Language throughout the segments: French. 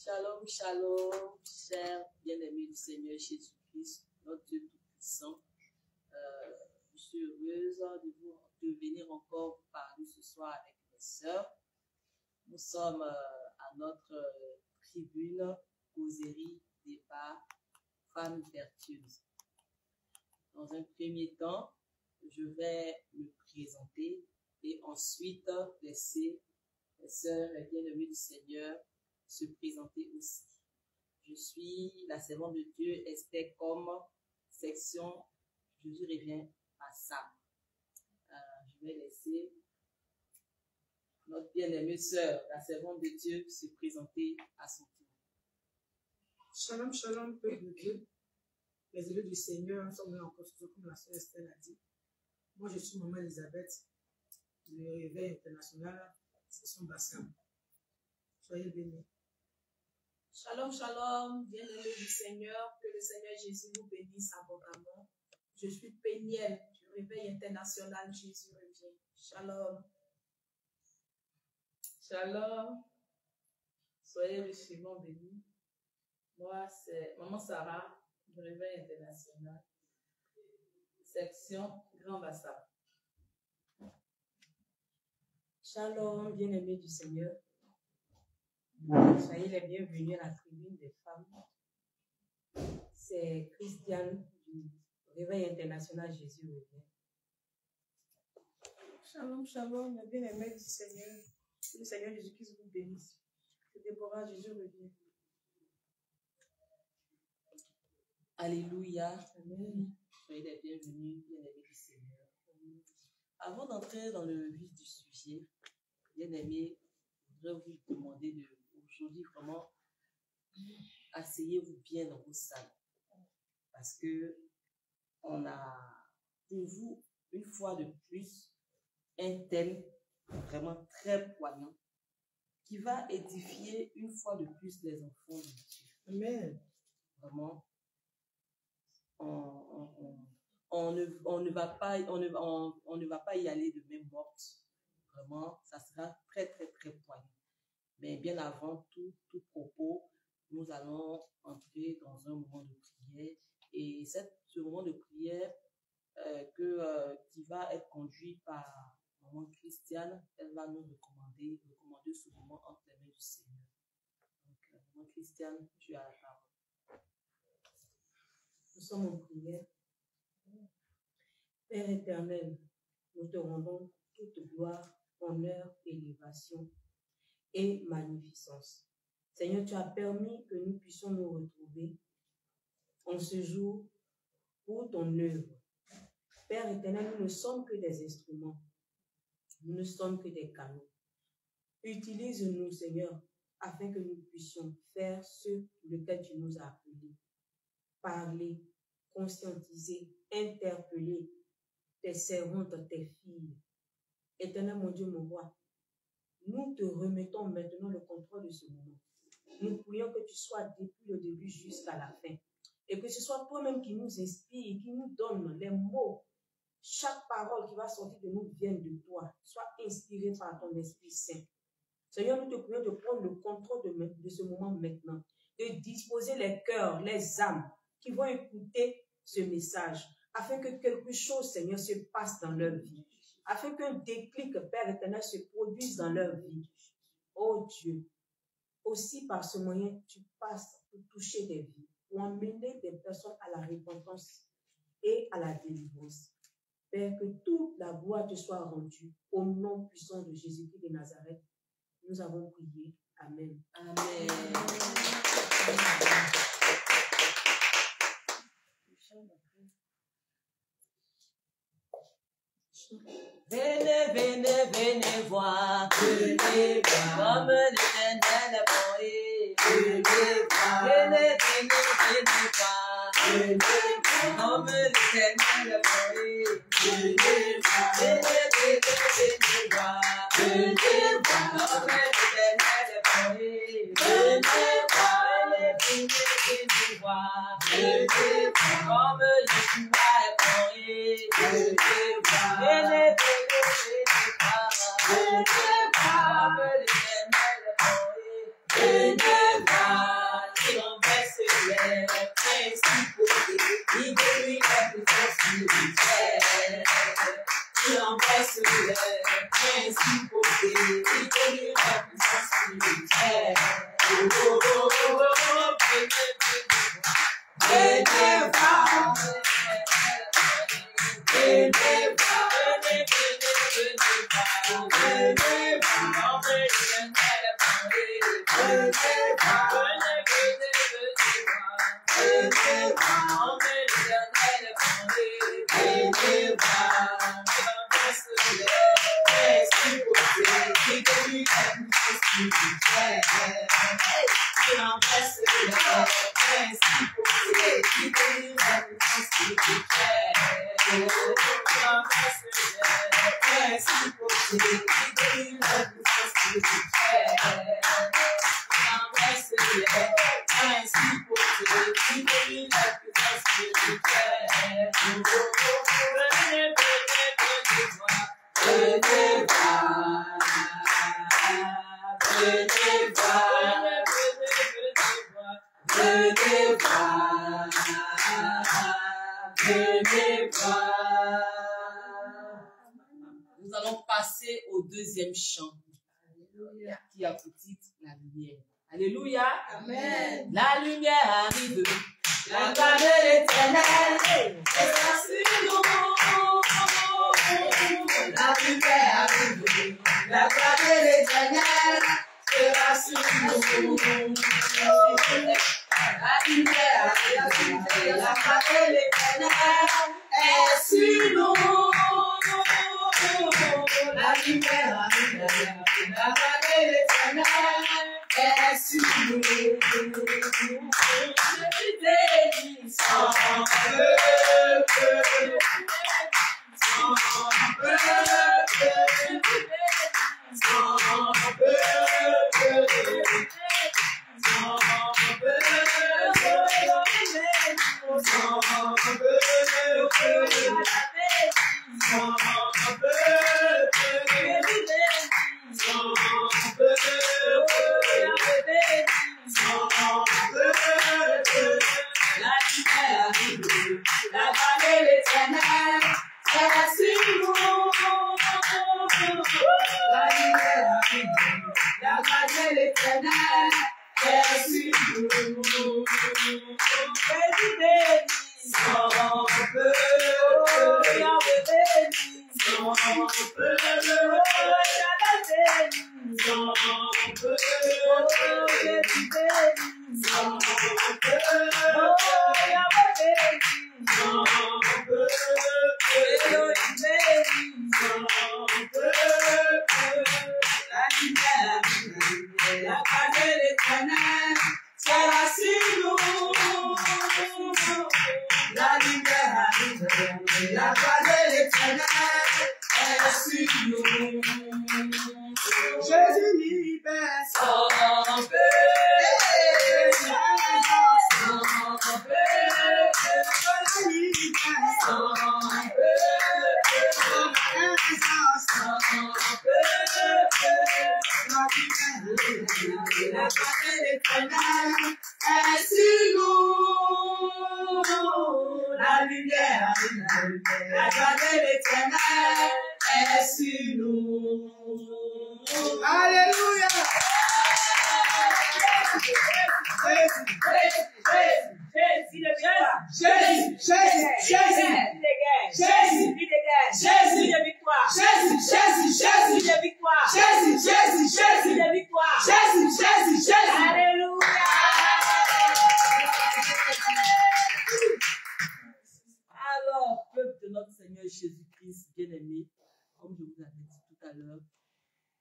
Shalom, shalom, chers bien-aimés du Seigneur Jésus-Christ, notre Dieu Tout-Puissant. Je suis heureuse de venir encore vous parler ce soir avec mes sœurs. Nous sommes à notre tribune causerie débat femmes vertueuses. Dans un premier temps, je vais me présenter et ensuite laisser les sœurs bien-aimées du Seigneur se présenter aussi. Je suis la servante de Dieu Esther comme section Jésus revient à Sam. Je vais laisser notre bien-aimée sœur, la servante de Dieu, se présenter à son tour. Shalom, shalom, peuple de Dieu. Les élus du Seigneur sont là encore, comme la sœur Esther l'a dit. Moi, je suis maman Elisabeth, du Réveil international, c'est son bassin. Soyez bénis. Shalom, shalom, bien-aimés du Seigneur, que le Seigneur Jésus vous bénisse abondamment. Je suis Péniel du Réveil international, Jésus revient. Shalom. Shalom, soyez richement bénis. Moi, c'est Maman Sarah du Réveil international, section Grand Bassam. Shalom, bien-aimés du Seigneur. Soyez les bienvenus à la tribune des femmes. C'est Christiane du Réveil international Jésus revient. Shalom, shalom, les bien-aimés du Seigneur. Que le Seigneur Jésus-Christ vous bénisse. Que Déborah, Jésus revient. Alléluia. Amen. Soyez les bienvenus, bien-aimés du Seigneur. Avant d'entrer dans le vif du sujet, bien-aimés, je voudrais vous demander aujourd'hui vraiment, asseyez-vous bien dans vos salles. Parce que on a pour vous, une fois de plus, un thème vraiment très poignant qui va édifier une fois de plus les enfants de Dieu. Amen. Vraiment, on ne va pas y aller de même porte. Vraiment, ça sera très, très, très poignant. Mais bien avant tout propos, nous allons entrer dans un moment de prière. Et ce moment de prière qui va être conduit par Maman Christiane, elle va nous recommander ce moment entre les mains du Seigneur. Donc, Maman Christiane, tu as la parole. Nous sommes en prière. Père éternel, nous te rendons toute gloire, honneur, élévation et magnificence. Seigneur, tu as permis que nous puissions nous retrouver en ce jour pour ton œuvre. Père éternel, nous ne sommes que des instruments. Nous ne sommes que des canaux. Utilise-nous, Seigneur, afin que nous puissions faire ce pour lequel tu nous as appelés. Parler, conscientiser, interpeller tes servantes, tes filles. Éternel, mon Dieu, mon roi, nous te remettons maintenant le contrôle de ce moment. Nous prions que tu sois depuis le début jusqu'à la fin. Et que ce soit toi-même qui nous inspire, qui nous donne les mots. Chaque parole qui va sortir de nous vienne de toi. Sois inspirée par ton Esprit Saint. Seigneur, nous te prions de prendre le contrôle de ce moment maintenant. De disposer les cœurs, les âmes qui vont écouter ce message. Afin que quelque chose, Seigneur, se passe dans leur vie. Afin qu'un déclic, Père éternel, se produise dans leur vie. Oh Dieu, aussi par ce moyen, tu passes pour toucher des vies, pour emmener des personnes à la repentance et à la délivrance. Père, que toute la gloire te soit rendue au nom puissant de Jésus-Christ de Nazareth. Nous avons prié. Amen. Amen. Venez, venez, venez voir, venez voir, comme l'Éternel est bon et venez voir, venez, venez, venez voir, venez voir, comme l'Éternel est bon et venez voir, venez, venez, venez voir, venez voir, comme l'Éternel est bon et venez voir, venez, venez voir, venez voir, comme Yeshua est bon et venez voir, venez, venez, venez voir, venez voir, comme l'Éternel est bon et venez voir. Nous allons passer au deuxième chant qui a pour titre La lumière. Alléluia. Amen. La lumière arrive. La gloire de l'Éternel sera sur nous. La lumière arrive. La gloire de l'Éternel sera sur nous. La lumière arrive. La gloire de l'Éternel est sur nous. La lumière arrive. La gloire de l'Éternel est sur nous.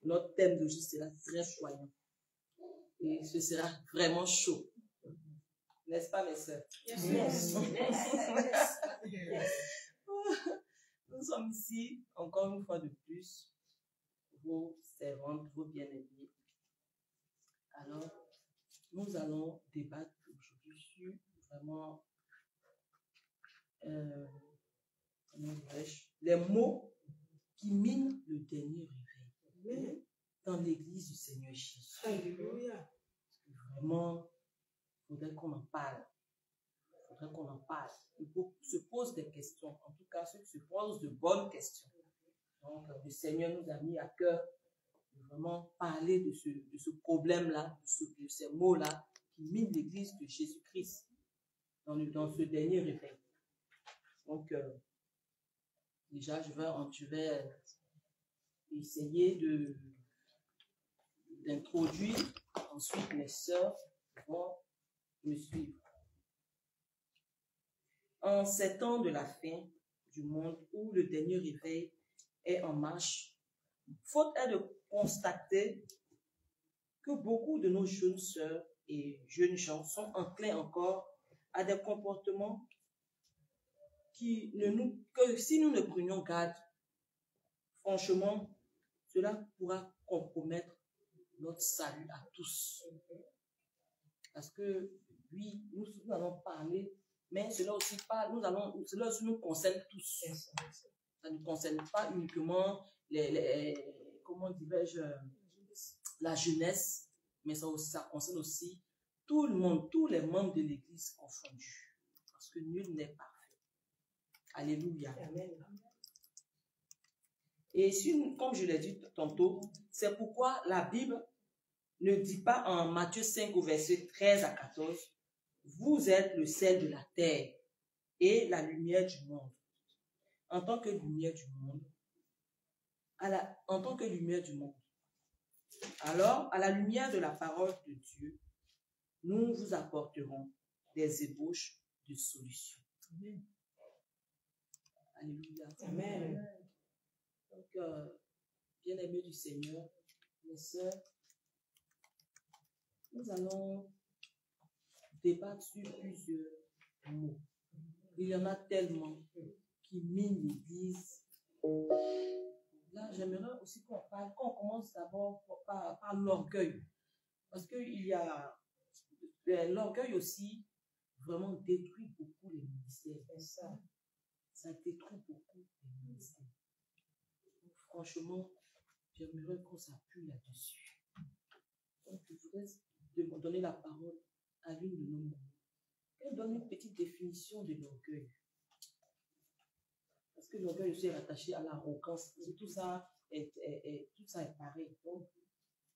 Notre thème de juste sera très choyant. Et ce sera vraiment chaud. N'est-ce pas, mes sœurs? Yes. Nous sommes ici, encore une fois de plus, vos servantes, vos bien-aimés. Alors, nous allons débattre aujourd'hui sur vraiment les mots qui minent le dernier réveil dans l'église du Seigneur Jésus. Alléluia. Vraiment, il faudrait qu'on en parle. Il faut se pose des questions. En tout cas, ceux qui se posent de bonnes questions. Donc, le Seigneur nous a mis à cœur de vraiment parler de ce problème-là, de ces mots-là qui minent l'église de Jésus-Christ dans ce dernier réveil. Donc, déjà, je vais essayer d'introduire ensuite les sœurs vont me suivre. En ces temps de la fin du monde où le dernier réveil est en marche, faute est de constater que beaucoup de nos jeunes sœurs et jeunes gens sont enclins encore à des comportements que si nous ne prenions garde, franchement, cela pourra compromettre notre salut à tous. Parce que, oui, nous allons parler, mais cela aussi nous concerne tous. Ça ne concerne pas uniquement comment dirais-je, la jeunesse, mais ça concerne aussi tout le monde, tous les membres de l'Église confondus. Parce que nul n'est parfait. Alléluia. Amen. Et comme je l'ai dit tantôt, c'est pourquoi la Bible ne dit pas en Matthieu 5 au verset 13 à 14, vous êtes le sel de la terre et la lumière du monde. En tant que lumière du monde, alors, à la lumière de la parole de Dieu, nous vous apporterons des ébauches de solutions. Amen. Alléluia. Amen. Donc, bien-aimés du Seigneur, mes sœurs, nous allons débattre sur plusieurs mots. Il y en a tellement qui minent l'Église. Là, j'aimerais aussi qu'on commence d'abord par l'orgueil. Parce que l'orgueil aussi vraiment détruit beaucoup les ministères. Ça détruit beaucoup les ministères. Donc, franchement, j'aimerais qu'on s'appuie là-dessus. Donc, je voudrais donner la parole à l'une de nos mamans. Elle donne une petite définition de l'orgueil. Parce que l'orgueil aussi est attaché à l'arrogance. Tout ça est pareil. Donc,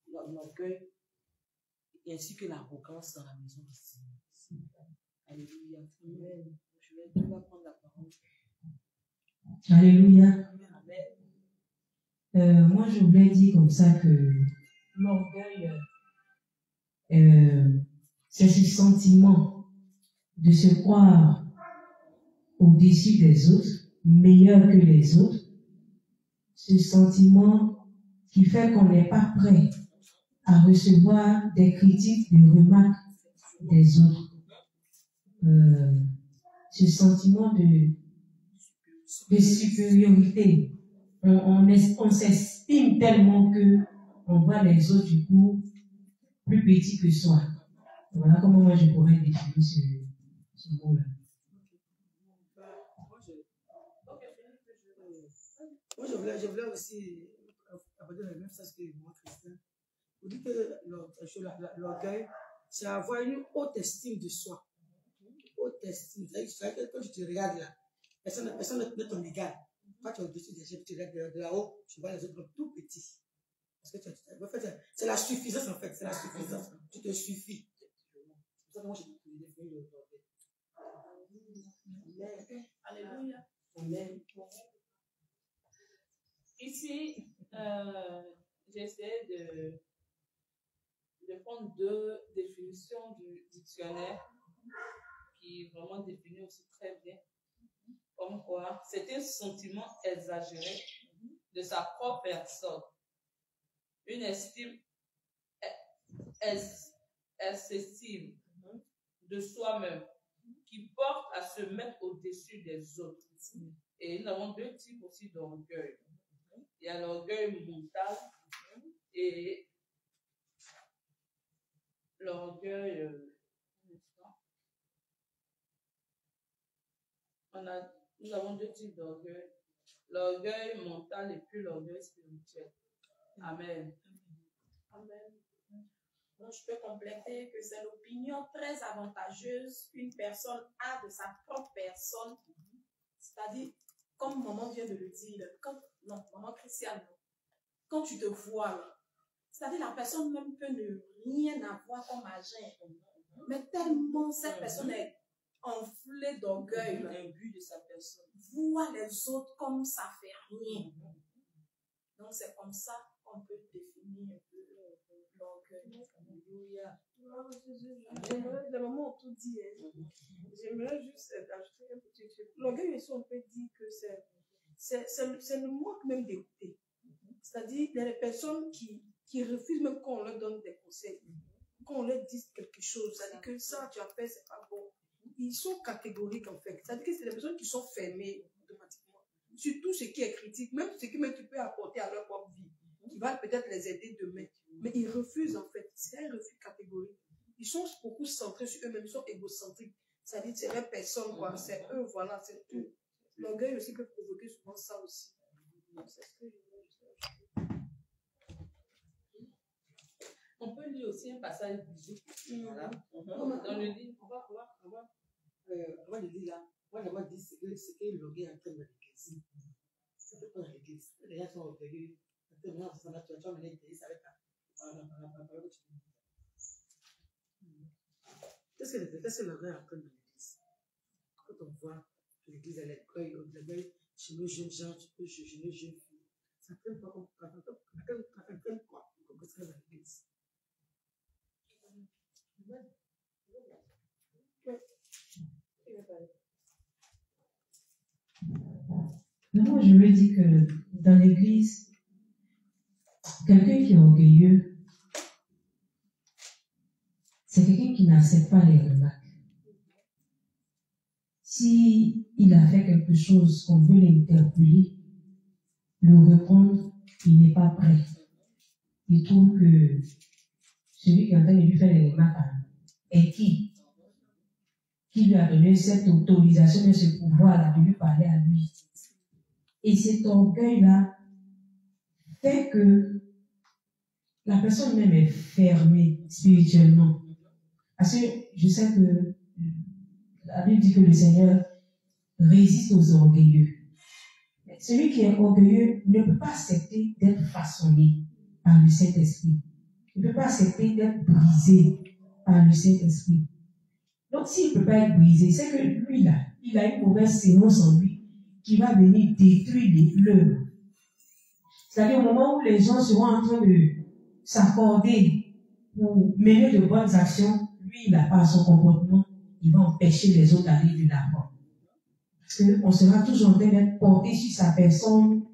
l'orgueil ainsi que l'arrogance dans la maison du Seigneur. Alléluia. Amen. Je vais prendre la parole. Alléluia. Amen. Moi, je voulais dire comme ça que l'orgueil, c'est ce sentiment de se croire au-dessus des autres, meilleur que les autres. Ce sentiment qui fait qu'on n'est pas prêt à recevoir des critiques, des remarques des autres. Ce sentiment de supériorité. On s'estime tellement que on voit les autres du coup plus petits que soi. Voilà comment moi je pourrais définir ce mot-là. Moi, je voulais aussi aborder le même sens que moi, Christian. Vous dites que l'orgueil, c'est avoir une haute estime de soi. Haute estime. C'est-à-dire que quand tu te regardes là, personne ne ton égal. Quand tu es au-dessus des gens, tu regardes de là-haut, tu vois les autres comme tout petits. Parce que en fait, c'est la suffisance en fait. C'est la suffisance. Tu te suffis. C'est pour ça que moi, j'ai défini l'orgueil. Alléluia. Amen. Ici, j'essaie de prendre deux définitions du dictionnaire qui vraiment définissent aussi très bien. Comme quoi, c'est un sentiment exagéré de sa propre personne, une estime excessive de soi-même qui porte à se mettre au-dessus des autres. Et nous avons deux types aussi d'orgueil. Il y a l'orgueil mental et l'orgueil. Nous avons deux types d'orgueil. L'orgueil mental et puis l'orgueil spirituel. Amen. Amen. Donc, je peux compléter que c'est l'opinion très avantageuse qu'une personne a de sa propre personne. C'est-à-dire, comme maman vient de le dire, maman Christiane, quand tu te vois là, c'est-à-dire la personne même peut ne rien avoir comme agent, mais tellement cette personne est enflée d'orgueil, Imbu de sa personne, voit les autres comme ça fait rien. Donc c'est comme ça qu'on peut définir un peu l'orgueil. Alléluia. J'aimerais, les mamans ont tout dit. J'aimerais juste ajouter un petit truc. L'orgueil aussi, on peut dire que c'est le manque même d'écouter. C'est-à-dire, il y a des personnes qui refusent même quand on leur donne des conseils. Quand on leur dit quelque chose, c'est-à-dire que ça, tu as fait, c'est pas bon. Ils sont catégoriques en fait. C'est-à-dire que c'est des personnes qui sont fermées automatiquement. Sur tout ce qui est critique, même ce que même tu peux apporter à leur propre vie, qui va peut-être les aider demain. Mais ils refusent en fait. C'est un refus catégorique. Ils sont beaucoup centrés sur eux-mêmes, ils sont égocentriques. C'est-à-dire que c'est leur personne, quoi. C'est eux, voilà, c'est tout. L'orgueil aussi peut provoquer souvent ça aussi. C'est ce que je veux dire. On peut lire aussi un passage biblique. Voilà. Dans le livre. Avant de lire là, moi j'aimerais dire ce que l'orgueil est en train de l'église. C'est pas dans l'église. Les gens sont orgueilleux. Tu vas mener l'église avec la parole que tu dis. Qu'est-ce que l'orgueil est en train de l'église? Quand on voit que l'église elle est l'orgueil chez nos jeunes gens, chez nos jeunes filles, ça ne fait pas comme quoi? Comme qu'est-ce que dans l'église? Moi, je me dis que dans l'église, quelqu'un qui est orgueilleux, c'est quelqu'un qui n'accepte pas les remarques. Si il a fait quelque chose qu'on veut l'interpeller, le reprendre, il n'est pas prêt. Il trouve que celui qui est en train de lui faire les remarques est qui lui a donné cette autorisation et ce pouvoir-là de lui parler à lui. Et cet orgueil-là fait que la personne même est fermée spirituellement. Parce que je sais que la Bible dit que le Seigneur résiste aux orgueilleux. Mais celui qui est orgueilleux ne peut pas accepter d'être façonné par le Saint-Esprit. Il ne peut pas accepter d'être brisé par le Saint-Esprit. Donc, s'il ne peut pas être brisé, c'est que lui, là, il a une mauvaise sémence en lui qui va venir détruire l'œuvre. C'est-à-dire, au moment où les gens seront en train de s'accorder pour mener de bonnes actions, lui, il n'a pas son comportement, il va empêcher les autres d'aller de l'avant. Parce qu'on sera toujours en train d'être porté sur sa personne,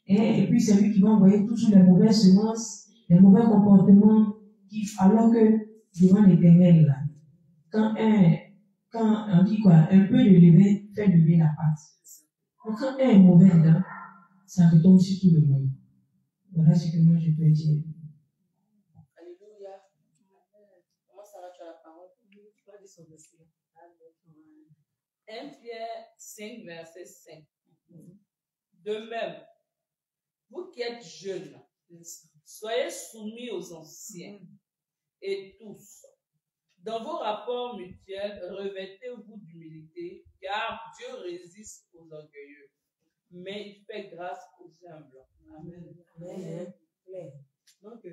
et puis c'est lui qui va envoyer toujours les mauvaises semences, les mauvais comportements, alors que devant l'Éternel, là, quand on dit quoi, un peu de levain fait lever la pâte. Donc quand un est mauvais dedans, ça retombe sur tout le monde. Voilà ce que moi je peux dire. Alléluia. Comment ça va, tu as la parole? 1 Pierre 5, verset 5. De même, vous qui êtes jeunes, soyez soumis aux anciens et tous. Dans vos rapports mutuels, revêtez-vous d'humilité, car Dieu résiste aux orgueilleux, mais il fait grâce aux humbles. Amen. Amen. Donc,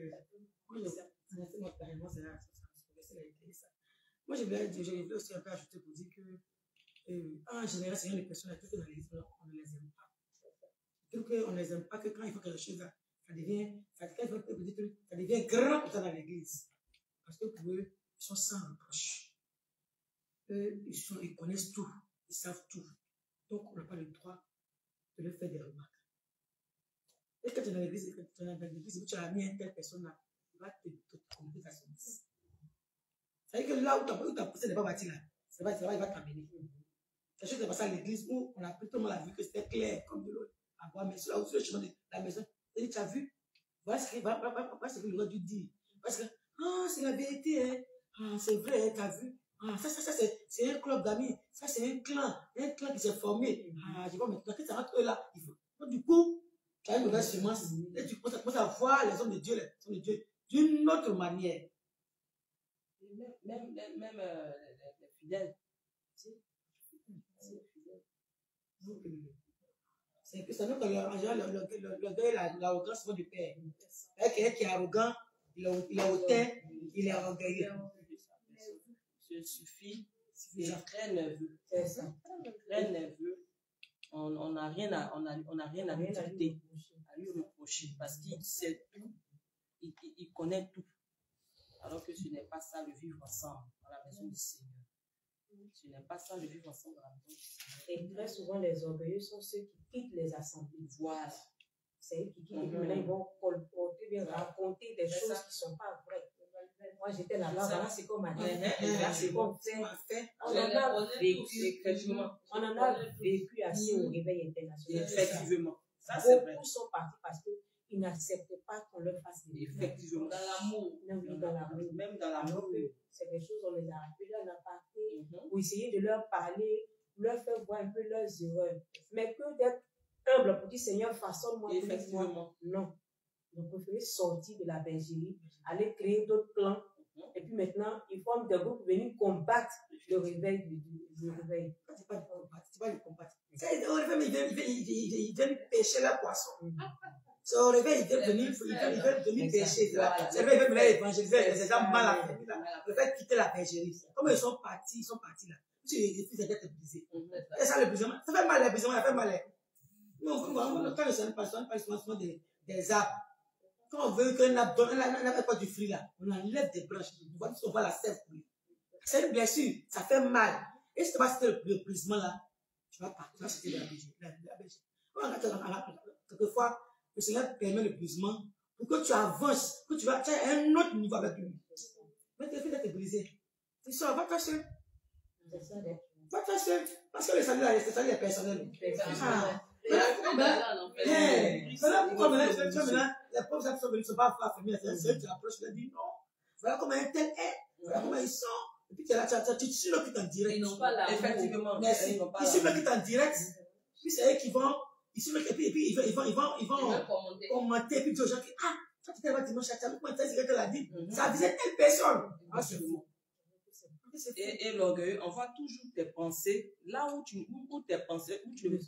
moi, je voulais aussi un peu ajouter pour dire que, en général, c'est une des personnes à tout dans les on ne les aime pas. Donc, on ne les aime pas que quand il faut quelque chose, ça devient grand pour ça dans l'église. Parce que pour eux, ils sont sans reproche. Eux, ils connaissent tout, ils savent tout. Donc, on n'a pas le droit de leur faire des remarques. Et quand tu es dans l'église, tu as mis une telle personne là, il va te compter ta service. C'est-à-dire que là où tu as poussé n'est pas bâti là, c'est vrai, il va t'amener. Quelque chose qui est passé à l'église où on a plutôt mal vu que c'était clair comme de l'eau à boire, mais là où sur le chemin de la maison, tu as vu, voilà ce qu'il aurait dû dire. Parce que, c'est la vérité, hein. C'est vrai, tu as vu. Ça c'est un club d'amis, ça c'est un clan qui s'est formé. Je vois maintenant que ça rentre là. Donc, du coup, tu as une mauvaise semence. Et tu commences à voir les hommes de Dieu d'une autre manière. Même les fidèles. C'est que ça nous que l'arrogance du père. Quelqu'un qui est arrogant, il est hautain, il est orgueilleux. Ce suffit, c'est très nerveux. C'est ça. Très nerveux. On n'a rien à lui dicter, à lui reprocher, parce qu'il sait tout, il connaît tout. que ce n'est pas ça le vivre ensemble dans la maison du Seigneur. Ce n'est pas ça le vivre ensemble dans la maison du Seigneur. Et très souvent, les orgueilleux sont ceux qui quittent les assemblées. Voilà. C'est eux qui quittent. Et puis maintenant, ils vont colporter, raconter des choses qui ne sont pas vraies. Moi, j'étais là-bas, voilà ce qu'on m'a dit. Là, c'est qu'on fait. On en a vécu assez au réveil international. Effectivement. Ça, c'est vrai. Beaucoup sont partis parce qu'ils n'acceptent pas qu'on leur fasse des effectivement. Dans l'amour. Oui, dans l'amour. Même dans l'amour. C'est des choses, on les a appelés, on a parlé, pour essayer de leur parler, leur faire voir un peu leurs erreurs. Mais que d'être humble pour dire Seigneur, façonne-moi. Effectivement. Non. Donc, on préfère sortir de la bergerie, aller créer d'autres plans. Et puis maintenant, ils forment des groupes pour venir combattre le réveil. C'est pas le combattre. Au réveil, ils viennent pêcher la poisson. Au réveil, ils veulent venir pêcher. C'est vrai, ils veulent venir évangéliser les gens mal affaiblis. Ils veulent quitter la bergerie. Comme ils sont partis là. Tu les fils d'être brisés. C'est ça le brisement. Ça fait mal, le brisement, ça fait mal. Non, quand les gens parlent souvent des arbres. Quand on veut qu'on n'a pas du fruit là, on enlève des branches, on voit la sève couler. C'est une blessure, ça fait mal. Et si tu vas citer le brisement là, tu vas pas, tu vas citer la bergerie. Quelquefois, le Seigneur permet le brisement pour que tu avances, que tu vas à un autre niveau avec lui. Mais tes filles d'être brisées. Tu sors, va-toi seul. Va-toi seul. Parce que le salut là, c'est salut est personnel. Voilà pourquoi maintenant, les pauvres gens ne sont pas affirmés. C'est ceux qui approchent, qui disent non. Voilà comment un tel est. Voilà comment ils sont. Et puis tu suis le qui en direct. Ils n'ont pas l'amour. Effectivement. Merci. Ils suivent le qui en direct. Puis c'est eux qui vont. Ils suivent le qui. Et puis ils vont commenter. Et puis dire aux gens qui. Ah, toi tu t'es pas dimanche à comment tu as dit que tu l'as dit. Ça visait telle personne. Ah, c'est fou. Et l'orgueil, on voit toujours tes pensées là où tu tes pensées, où tu veux tes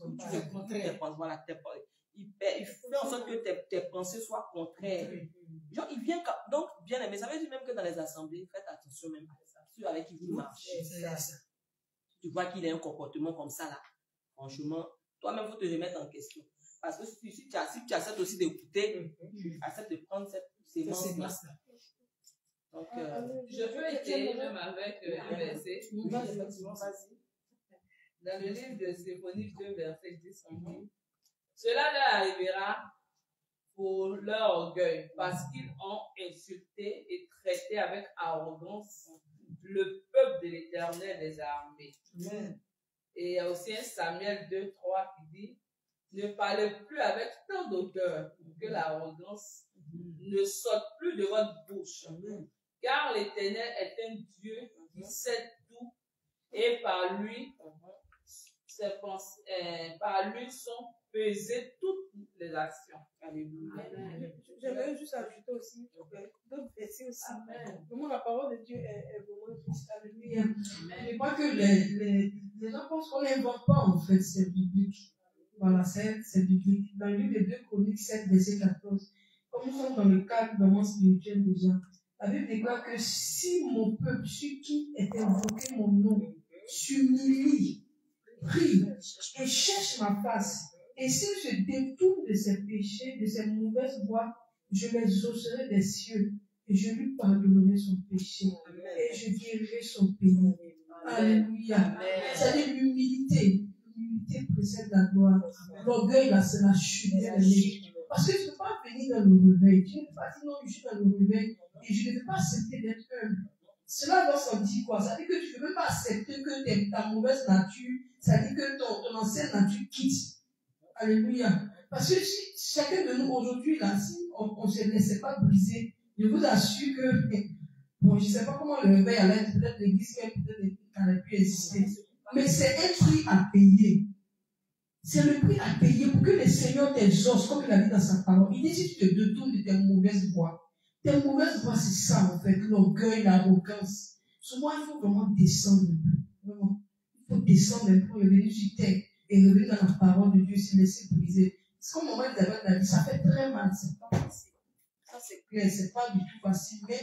pensées, voilà, il fait en sorte que tes pensées soient contraires. Genre, il vient, donc, bien aimé, ça veut dire même que dans les assemblées, faites attention même à ça, ceux avec qui vous marchez. Tu vois qu'il a un comportement comme ça là, franchement, toi-même, il faut te remettre en question. Parce que si tu acceptes aussi d'écouter, tu acceptes de prendre ces sémence-là. Donc, je peux étayer même avec un verset. Dans le livre de Symphonique 2, verset 10, on dit cela leur arrivera pour leur orgueil, parce qu'ils ont insulté et traité avec arrogance le peuple de l'Éternel des armées. Et il y a aussi un Samuel 2, 3 qui dit ne parlez plus avec tant d'auteur que l'arrogance ne saute plus de votre bouche. Car l'Éternel est un Dieu qui sait tout et par lui sont pesées toutes les actions. Alléluia. J'aimerais juste ajouter aussi d'autres versets aussi. Vraiment, la parole de Dieu est vraiment juste. Alléluia. Je crois que les gens pensent qu'on n'invente pas en fait, c'est biblique. Voilà, c'est biblique. Dans le livre de 2 Chroniques 7, verset 14, comme nous sommes dans le cadre vraiment spirituel déjà, la Bible déclare que si mon peuple, sur qui est invoqué mon nom, s'humilie, prie et cherche ma face, et s'il se détourne de ses péchés, de ses mauvaises voies, je les exaucerai des cieux et je lui pardonnerai son péché et je guérirai son pays. Alléluia. C'est l'humilité. L'humilité précède la gloire. L'orgueil, là, c'est la chute. Parce que tu ne peux pas venir dans le réveil. Tu ne peux pas dire non, je suis dans le réveil et je ne peux pas accepter d'être humble. Cela doit s'en dire quoi? Ça veut dire que tu ne peux pas accepter que ta mauvaise nature, ça veut dire que ton ancienne nature quitte. Alléluia. Parce que si chacun de nous aujourd'hui, là, si on ne se laissait pas briser, je vous assure que, bon, je ne sais pas comment le réveil allait être, peut-être l'église, peut-être qu'elle n'allait plus exister. Mais c'est un prix à payer. C'est le prix à payer pour que le Seigneur t'exauce, comme il a dit dans sa parole. Il dit si tu te détournes de tes mauvaises voies. Tes mauvaises voies, c'est ça, en fait, l'orgueil, l'arrogance. Souvent, il faut vraiment descendre un peu. Vraiment. Il faut descendre un peu, revenir sur terre et revenir dans la parole de Dieu, se laisser briser. Parce qu'au moment où David a dit, ça fait très mal, c'est pas facile. Ça, c'est clair, c'est pas du tout facile. Mais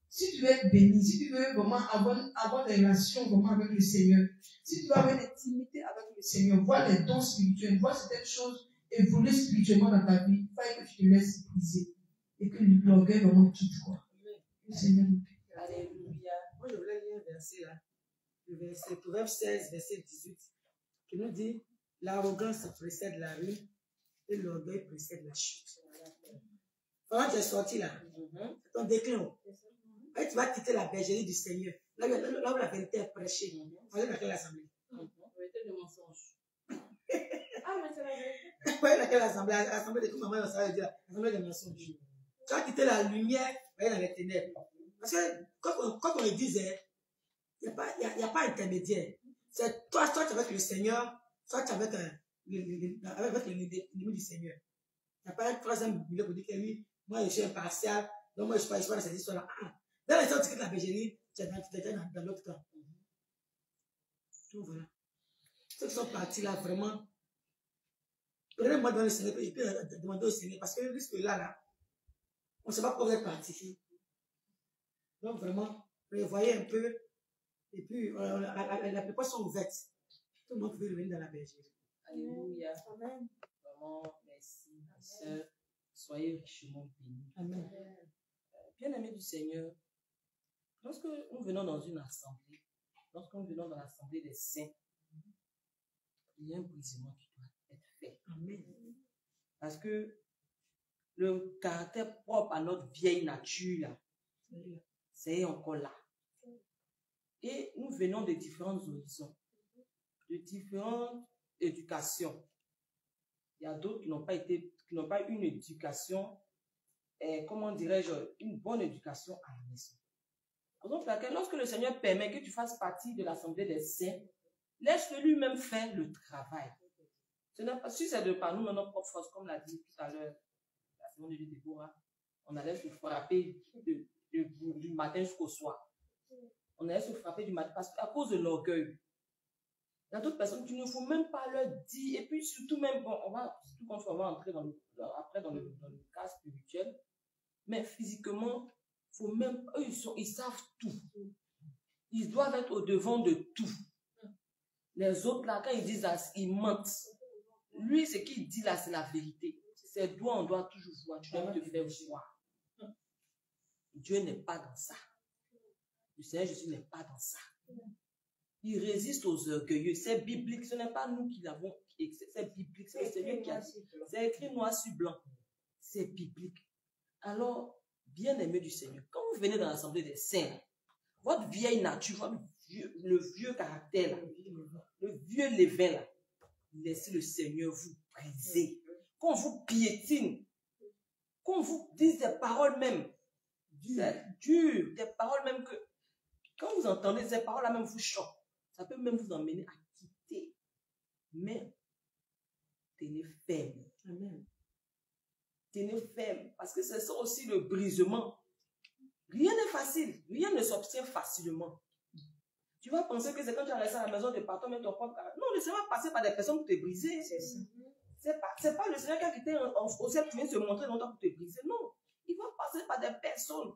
si tu veux être béni, si tu veux vraiment avoir des relations vraiment avec le Seigneur, si tu veux avoir une intimité avec le Seigneur, voir les dons spirituels, voir certaines choses évoluer spirituellement dans ta vie, il faut que tu te laisses briser et que l'orgueil vraiment quitte quoi. Le Seigneur nous plaît. verset là, le verset, Proverbe 16, verset 18, qui nous dit, l'arrogance précède la ruine et l'orgueil précède la chute. Pendant que tu es sorti là, c'est ton déclin. Et tu vas quitter la bergerie du Seigneur. Là où la vérité est prêchée. On est dans quelle assemblée? La vérité de mensonge. Ah, mais c'est la vérité. Vous voyez laquelle assemblée? L'assemblée de tout maman, ça veut dire l'assemblée des mensonges. Tu vas quitter la lumière, vous voyez dans les ténèbres. Parce que quand on le disait, il n'y a pas intermédiaire. C'est toi tu es avec le Seigneur, soit tu es avec l'ennemi du Seigneur. Il n'y a pas un troisième milieu pour dire que oui, moi je suis impartial, donc moi je ne suis pas dans cette histoire-là. Dans l'instant où tu quittes la bergerie, tu es dans l'autre camp. Donc voilà. Ceux qui sont partis là, vraiment, prenez-moi dans le Seigneur, et puis demandez au Seigneur, parce que jusque là, on ne sait pas pourquoi vous êtes partis. Donc vraiment, prévoyez un peu, et puis la plupart sont ouvertes. Tout le monde peut revenir dans la bergerie. Alléluia. Amen. Vraiment, merci, ma soeur. Soyez richement bénis. Amen. Bien-aimés du Seigneur, lorsque nous venons dans une assemblée, lorsque nous venons dans l'assemblée des saints, il y a un brisement qui doit être fait. Amen. Parce que le caractère propre à notre vieille nature, là, c'est encore là. Et nous venons de différents horizons, de différentes éducations. Il y a d'autres qui n'ont pas eu une éducation, comment dirais-je, une bonne éducation à la maison. Donc, lorsque le Seigneur permet que tu fasses partie de l'assemblée des saints, laisse-le lui-même faire le travail. Ce n'est pas si c'est de par nous, notre propre force, comme l'a dit tout à l'heure la semaine de Déborah, on allait se frapper du matin jusqu'au soir. On allait se frapper du matin parce qu'à cause de l'orgueil. Il y a d'autres personnes qu'il ne faut même pas leur dire. Et puis surtout même, bon, surtout quand on va entrer dans le cas spirituel, mais physiquement, faut même, eux, ils savent tout. Ils doivent être au devant de tout. Les autres là, quand ils disent ça, ils mentent. Lui, ce qu'il dit là, c'est la vérité. C'est toi, on doit toujours voir. Tu dois te faire voir. Dieu n'est pas dans ça. Le Seigneur Jésus n'est pas dans ça. Il résiste aux orgueilleux. C'est biblique. Ce n'est pas nous qui l'avons. C'est biblique. C'est le Seigneur qui a dit. C'est écrit noir sur blanc. C'est biblique. Alors, bien-aimé du Seigneur, quand vous venez dans l'assemblée des saints, votre vieille nature, le vieux caractère, là, le vieux levain, là, laissez le Seigneur vous briser. Qu'on vous piétine. Qu'on vous dise des paroles même. Dures. Des paroles même que, quand vous entendez ces paroles-là, même vous choquent. Ça peut même vous emmener à quitter. Mais, tenez ferme. Amen. Tenez ferme. Parce que c'est ça aussi le brisement. Rien n'est facile. Rien ne s'obtient facilement. Tu vas penser que c'est quand tu as resté à la maison de partout, mais ton propre caractère. Non, le Seigneur va passer par des personnes pour te briser. C'est pas le Seigneur qui a quitté au ciel qui vient se montrer longtemps pour te briser. Non. Il va passer par des personnes.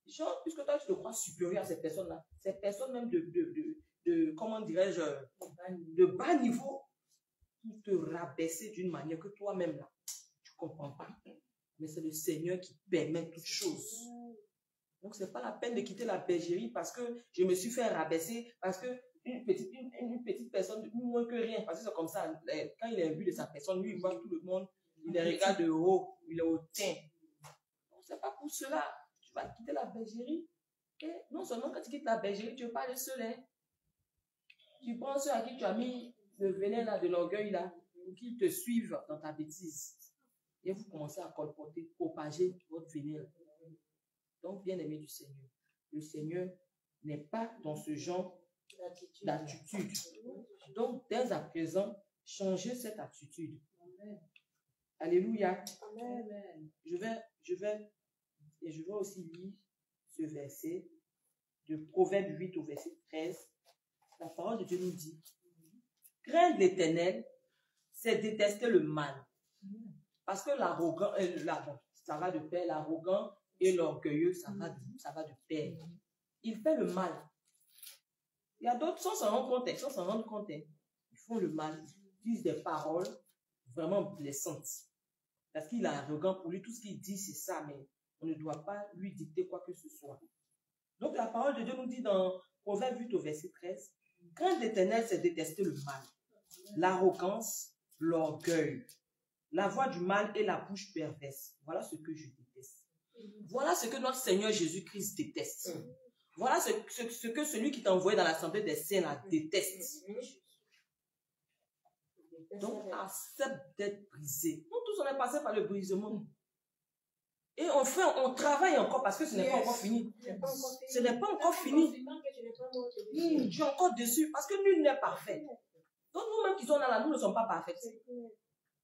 Genre, puisque toi, tu te crois supérieur à ces personnes-là. Ces personnes même comment dirais-je, de bas niveau, pour te rabaisser d'une manière que toi-même, là, tu ne comprends pas. Mais c'est le Seigneur qui permet toutes choses. Donc, ce n'est pas la peine de quitter la bergerie parce que je me suis fait rabaisser, parce que une petite personne, moins que rien, parce que c'est comme ça, quand il est vu de sa personne, lui, il voit tout le monde, il les regarde de haut, il est hautain. Donc, ce n'est pas pour cela. Tu vas quitter la bergerie. Et non seulement quand tu quittes la bergerie, tu ne veux pas le seul. Hein. Tu prends ceux à qui tu as mis le venin là, de l'orgueil là, pour qu'ils te suivent dans ta bêtise. Et vous commencez à colporter, propager votre venin. Donc, bien-aimé du Seigneur, le Seigneur n'est pas dans ce genre d'attitude. Donc, dès à présent, changez cette attitude. Amen. Alléluia. Amen. Je vais aussi lire ce verset de Proverbe 8 au verset 13. La parole de Dieu nous dit: craindre l'Éternel, c'est détester le mal. Parce que l'arrogant, ça va de pair, l'arrogant et l'orgueilleux, ça va de pair. Il fait le mal. Il y a d'autres, sans s'en rendre compte, ils font le mal, ils disent des paroles vraiment blessantes. Parce qu'il est arrogant, pour lui, tout ce qu'il dit, c'est ça, mais on ne doit pas lui dicter quoi que ce soit. Donc la parole de Dieu nous dit dans Proverbe 8 au verset 13. Craindre l'Éternel, c'est détester le mal, l'arrogance, l'orgueil, la voix du mal et la bouche perverse. Voilà ce que je déteste. Voilà ce que notre Seigneur Jésus-Christ déteste. Voilà ce que celui qui t'a envoyé dans l'assemblée des saints là déteste. Donc, accepte d'être brisé. Nous tous, on est passé par le brisement. Et on travaille encore parce que ce n'est pas encore fini. Ce n'est pas encore fini. Tu es encore dessus parce que nul n'est parfait. Donc, nous-mêmes qui sommes là, nous ne sommes pas parfaits.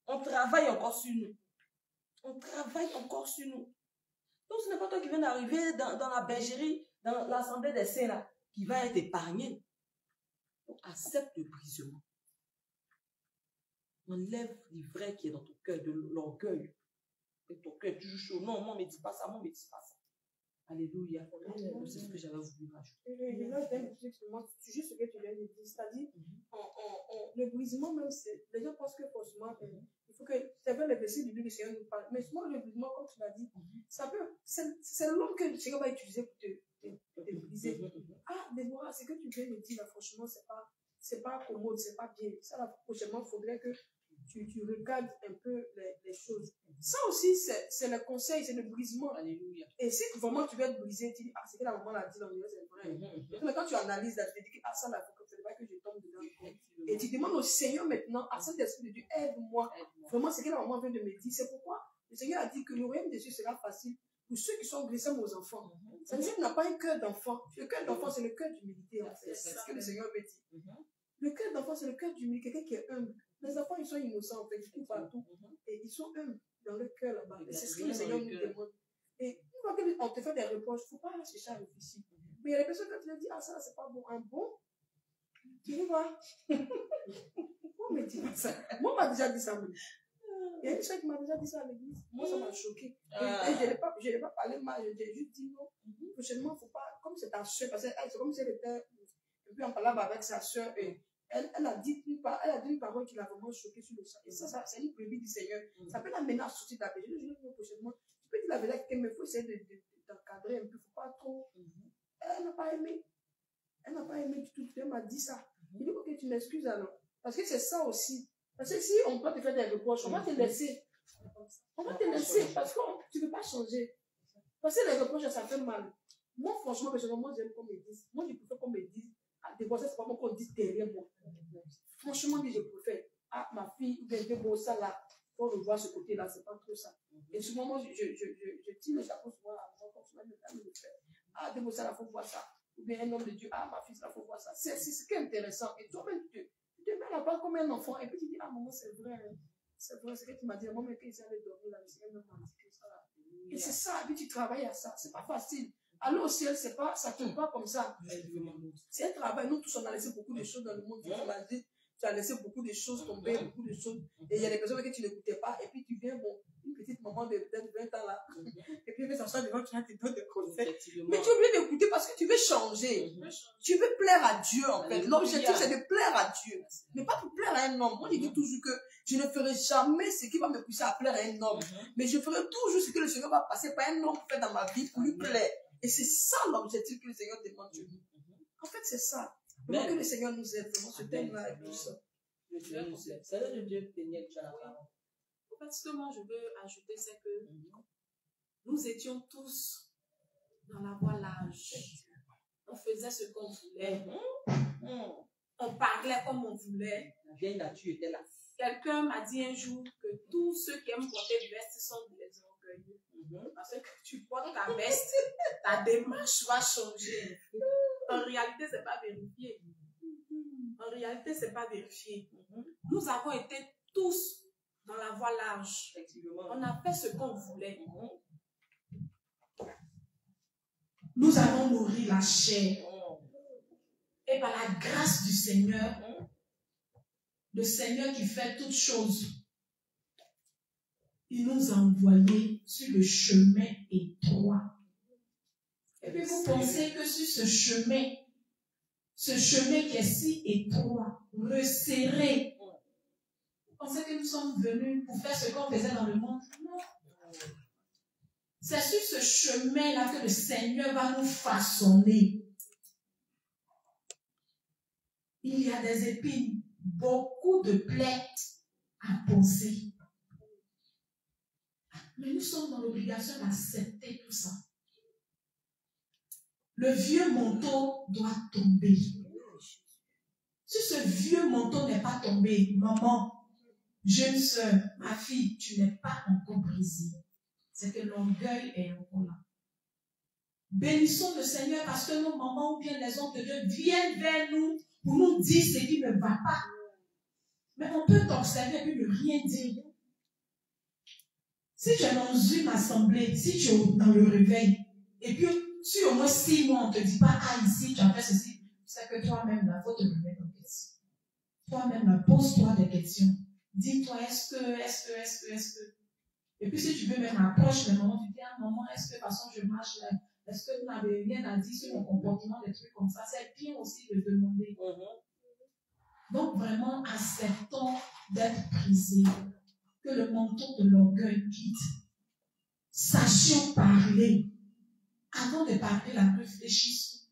On travaille encore sur nous. On travaille encore sur nous. Donc, ce n'est pas toi qui viens d'arriver dans la bergerie, dans l'assemblée des saints là, qui va être épargné. Donc, accepte le brisement. Enlève l'ivraie qui est dans ton cœur, de l'orgueil. Et ton cœur est toujours chaud. Non, moi, ne me dis pas ça, moi, ne me dis pas ça. Alléluia. C'est ce que j'avais voulu rajouter. C'est juste ce que tu viens de dire. C'est-à-dire, le brisement, même, les gens pensent que forcément, il faut que. C'est vrai, le verset biblique, le Seigneur nous parle. Mais souvent, le brisement, comme tu l'as dit, ça peut. C'est l'homme que le Seigneur va utiliser pour te briser. Ah, Déborah, ce que tu viens de dire, là, franchement, c'est pas commode, c'est pas bien. Ça, là, prochainement, il faudrait que tu regardes un peu les choses. Ça aussi, c'est le conseil, c'est le brisement. Alléluia. Et si vraiment tu veux être brisé, tu dis, ah, c'est que la maman l'a dit dans le c'est vrai. Mais quand tu analyses, là, tu te dis, ah, ça, là, il ne faut pas que je tombe dedans. Et tu demandes au Seigneur maintenant, à Saint-Esprit de Dieu, aide-moi. Vraiment, ce que la maman vient de me dire, c'est pourquoi le Seigneur a dit que le royaume des cieux sera facile pour ceux qui sont glissés aux enfants. Ça veut dire qu'il n'a pas un cœur d'enfant. Le cœur d'enfant, c'est le cœur d'humilité. C'est ce que le Seigneur veut dire. Le cœur d'enfant, c'est le cœur d'humilité, quelqu'un qui est humble. Les enfants, ils sont innocents, en fait, ils courent partout. Et ils sont humbles dans le cœur là-bas. Et c'est ce que le Seigneur nous demande. Et une fois qu'on te fait des reproches, il ne faut pas chercher à réfléchir. Mais il y a des personnes qui te disent, ah, ça, c'est pas bon. Un bon, tu dis quoi? Pourquoi on me dit ça? Moi, on m'a déjà dit ça. Il y a une personne qui m'a déjà dit ça à l'église. Moi, ça m'a choqué. Et je n'ai pas parlé mal, j'ai juste dit non. Prochainement, il ne faut pas, comme c'est ta soeur, parce que c'est comme si elle était un peu en palabre avec sa soeur. Elle a dit une parole qui l'a vraiment choqué sur le sang. Et ça c'est une prébis du Seigneur. Ça peut l'amener à sortir de la péché. Je dis prochainement, tu peux dire la vérité, mais il faut essayer d'encadrer un peu. Il ne faut pas trop. Elle n'a pas aimé. Elle n'a pas aimé du tout. Elle m'a dit ça. Il dit, ok, tu m'excuses alors. Parce que c'est ça aussi. Parce que si on doit te faire des reproches, on va te laisser. On va te laisser parce que tu ne peux pas changer. Parce que les reproches, ça fait mal. Moi, franchement, personnellement, j'aime qu'on me dise. Moi, je préfère qu'on me dise. Des fois, c'est pas moi qu'on dit derrière moi. Franchement, je préfère. Ah, ma fille, ou bien bon, ça là, faut revoir ce côté-là, c'est pas trop ça. Et souvent, moi, je tire le chapeau souvent à moi, comme souvent, je le fais. Ah, des ça là, faut voir ça. Ou bien un homme de Dieu, ah, ma fille, ça, faut voir ça. C'est ce qui est intéressant. Et toi-même, tu te mets là-bas comme un enfant, et puis tu dis, ah, maman, c'est vrai. C'est vrai, c'est ce que tu m'as dit. Moi, mais quand ils allaient dormir là, le Seigneur m'a dit que ça. Et c'est ça, et puis tu travailles à ça. C'est pas facile. Aller au ciel, c'est pas, ça ne tombe pas comme ça. C'est un travail. Nous tous, on a laissé beaucoup de choses dans le monde. Tu as laissé beaucoup de choses tomber, beaucoup de choses. Et il y a des personnes que tu n'écoutais pas. Et puis tu viens, bon, une petite maman de peut-être 20 ans là. Et puis elle va s'asseoir devant toi, tu te donnes des conseils. Mais tu es obligé d'écouter parce que tu veux changer. Tu veux plaire à Dieu en fait. L'objectif, c'est de plaire à Dieu. Mais pas pour plaire à un homme. Moi, je dis toujours que je ne ferai jamais ce qui va me pousser à plaire à un homme. Mais je ferai toujours ce que le Seigneur va passer par un homme pour faire dans ma vie pour lui plaire. Et c'est ça l'objectif que le Seigneur demande de nous. En fait, c'est ça. Vraiment que le Seigneur nous aide. Vraiment, ce thème-là et tout ça. C'est le Dieu Daniel, tu as la parole. En fait, ce que moi je veux ajouter, c'est que nous étions tous dans la voie large. On faisait ce qu'on voulait. On parlait comme on voulait. La vieille nature était là. Quelqu'un m'a dit un jour que tous ceux qui aiment porter des vestes sont des orgueilleux. Parce que tu portes ta veste, ta démarche va changer. En réalité, ce n'est pas vérifié. En réalité, ce n'est pas vérifié. Nous avons été tous dans la voie large. On a fait ce qu'on voulait. Nous avons nourri la chair. Et par la grâce du Seigneur, le Seigneur qui fait toutes choses, il nous a envoyés sur le chemin étroit. Et puis vous pensez que sur ce chemin qui est si étroit, resserré, vous pensez que nous sommes venus pour faire ce qu'on faisait dans le monde? Non. C'est sur ce chemin-là que le Seigneur va nous façonner. il y a des épines, beaucoup de plaies à poser. Mais nous sommes dans l'obligation d'accepter tout ça. Le vieux manteau doit tomber. Si ce vieux manteau n'est pas tombé, maman, jeune soeur, ma fille, tu n'es pas encore brisée. C'est que l'orgueil est encore là. Bénissons le Seigneur parce que nos mamans ou bien les hommes de Dieu viennent vers nous pour nous dire ce qui ne va pas. Mais on peut t'observer et puis ne rien dire. Si tu es dans une assemblée, si tu es dans le réveil, et puis si au moins 6 mois on ne te dit pas, ah ici tu as fait ceci, c'est que toi-même, il faut te remettre en question. Toi-même, pose-toi des questions. Dis-toi, est-ce que. Et puis si tu veux même approche les mamans, tu dis, ah maman, est-ce que de toute façon je marche là? Est-ce que vous n'avez rien à dire sur mon comportement, des trucs comme ça? C'est bien aussi de demander. Donc vraiment, acceptons d'être brisés. Que le manteau de l'orgueil quitte. Sachions parler. Avant de parler, la réfléchissons.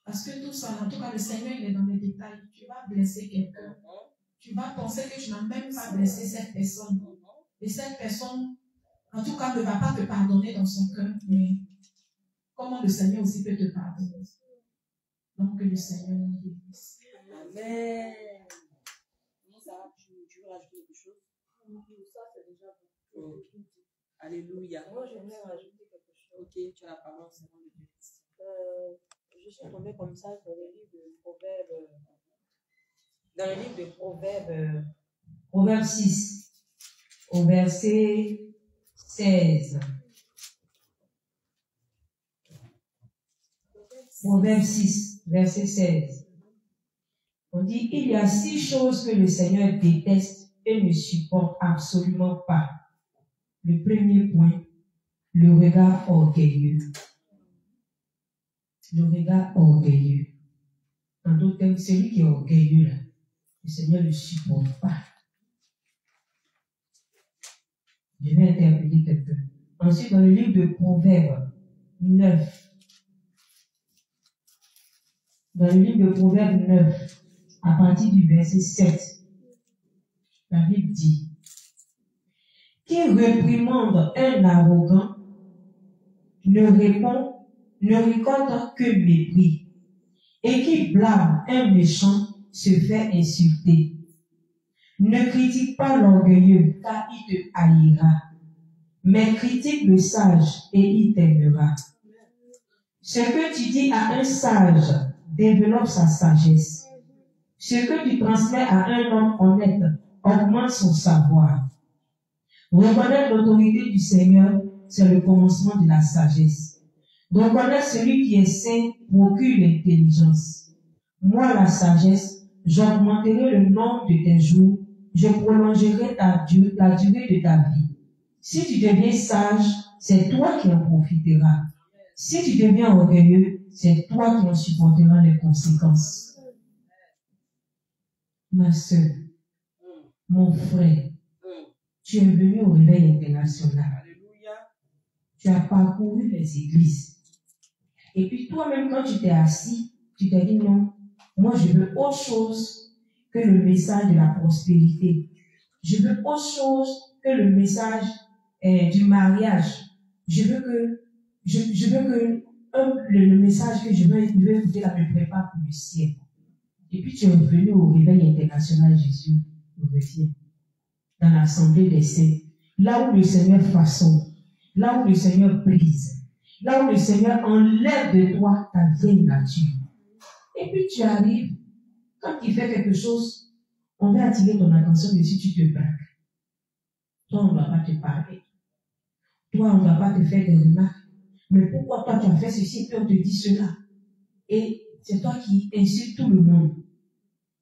Parce que tout ça, en tout cas, le Seigneur, il est dans les détails. Tu vas blesser quelqu'un. Tu vas penser que tu n'as même pas blessé cette personne. Et cette personne, en tout cas, ne va pas te pardonner dans son cœur. Mais comment le Seigneur aussi peut te pardonner? Donc, que le Seigneur nous bénisse. Amen. Comment ça va? Tu veux rajouter quelque chose? Ça, c'est déjà bon. Alléluia. Moi, j'aimerais rajouter quelque chose. Ok, tu as la parole, c'est bon de Dieu. Je suis tombée comme ça dans le livre de Proverbes. Dans le livre de Proverbes. Proverbe 6, au verset 16. Proverbe 6, verset 16. On dit, il y a 6 choses que le Seigneur déteste et ne supporte absolument pas. Le premier point, le regard orgueilleux. Le regard orgueilleux. En d'autres termes, celui qui est orgueilleux, là, le Seigneur ne le supporte pas. Je vais interpeller quelqu'un. Ensuite, dans le livre de Proverbes 9, dans le livre de Proverbes 9, à partir du verset 7, la Bible dit, qui réprimande un arrogant ne récolte que mépris, et qui blâme un méchant se fait insulter. Ne critique pas l'orgueilleux, car il te haïra, mais critique le sage et il t'aimera. Ce que tu dis à un sage développe sa sagesse. Ce que tu transmets à un homme honnête augmente son savoir. Reconnaître l'autorité du Seigneur, c'est le commencement de la sagesse. Reconnaître celui qui est saint procure l'intelligence. Moi, la sagesse, j'augmenterai le nombre de tes jours, je prolongerai la durée de ta vie. Si tu deviens sage, c'est toi qui en profiteras. Si tu deviens orgueilleux, c'est toi qui en supporteras les conséquences. Ma soeur, mon frère, tu es venu au réveil international. Tu as parcouru les églises. Et puis toi-même, quand tu t'es assis, tu t'es dit non, moi je veux autre chose que le message de la prospérité. Je veux autre chose que le message du mariage. Je veux que le message que je veux écouter là me prépare pour le ciel. Et puis tu es revenu au réveil international, Jésus revient dans l'assemblée des saints, là où le Seigneur façonne, là où le Seigneur brise, là où le Seigneur enlève de toi ta vieille nature. Et puis tu arrives, quand il fait quelque chose, on va attirer ton attention dessus, tu te braques. Toi, on ne va pas te parler. Toi, on ne va pas te faire des remarques. Mais pourquoi toi, tu as fait ceci et puis on te dit cela? Et c'est toi qui insultes tout le monde.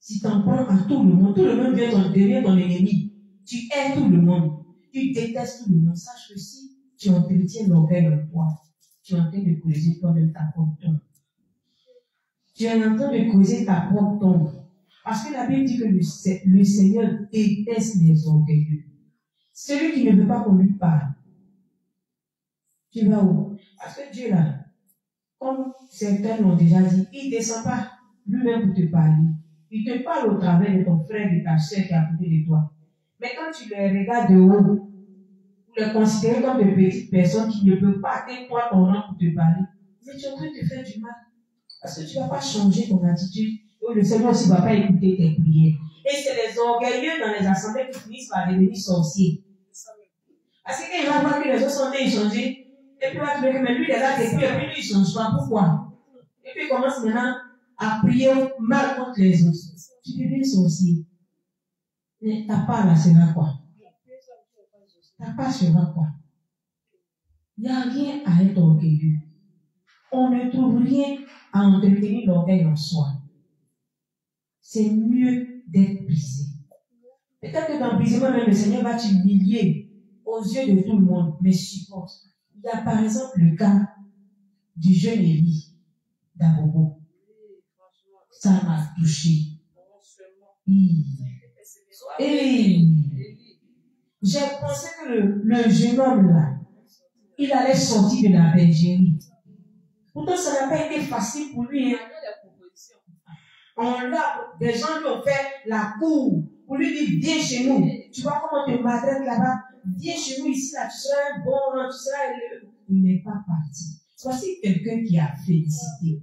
Si tu en prends à tout le monde devient ton ennemi. Tu hais tout le monde. Tu détestes tout le monde. Sache que si tu entretiens l'orgueil en toi, tu es en train de creuser toi-même ta propre tombe. Tu es en train de creuser ta propre tombe. Parce que la Bible dit que le Seigneur déteste les orgueilleux. Celui qui ne veut pas qu'on lui parle. Tu vas où? Parce que Dieu là, comme certains l'ont déjà dit, il ne descend pas lui-même pour te parler. Il te parle au travers de ton frère, de ta soeur qui est à côté de toi. Mais quand tu les regardes de haut, pour les considérer comme de petites personnes qui ne peuvent pas atteindre toi ton rang pour te parler, mais tu es en train de te faire du mal. Parce que tu ne vas pas changer ton attitude. Et le Seigneur aussi ne va pas écouter tes prières. Et c'est les orgueilleux dans les assemblées qui finissent par devenir sorciers. Parce que quand il va voir que les autres sont nés changés, et puis il va trouver que lui, il est là, et puis lui, il ne change pas. Pourquoi? Et puis il commence maintenant à prier mal contre les autres. Tu deviens sorcier. Mais ta part là sera quoi? Ta part sera quoi? Il n'y a rien à être orgueilleux. On ne trouve rien à entretenir l'orgueil en soi. C'est mieux d'être brisé. Peut-être que dans le brisement, même le Seigneur va t'humilier aux yeux de tout le monde, mais supporte. Il y a par exemple le cas du jeune Élie d'Abobo. Ça m'a touché. Et j'ai pensé que le jeune homme là, il allait sortir de la bergerie. Pourtant, ça n'a pas été facile pour lui. Hein. Des gens lui ont fait la cour pour lui dire, viens chez nous. Tu vois comment on te maltraite là-bas? Viens chez nous ici, là, tu seras un bon, tu seras élevé. Il n'est pas parti. Voici quelqu'un qui a félicité.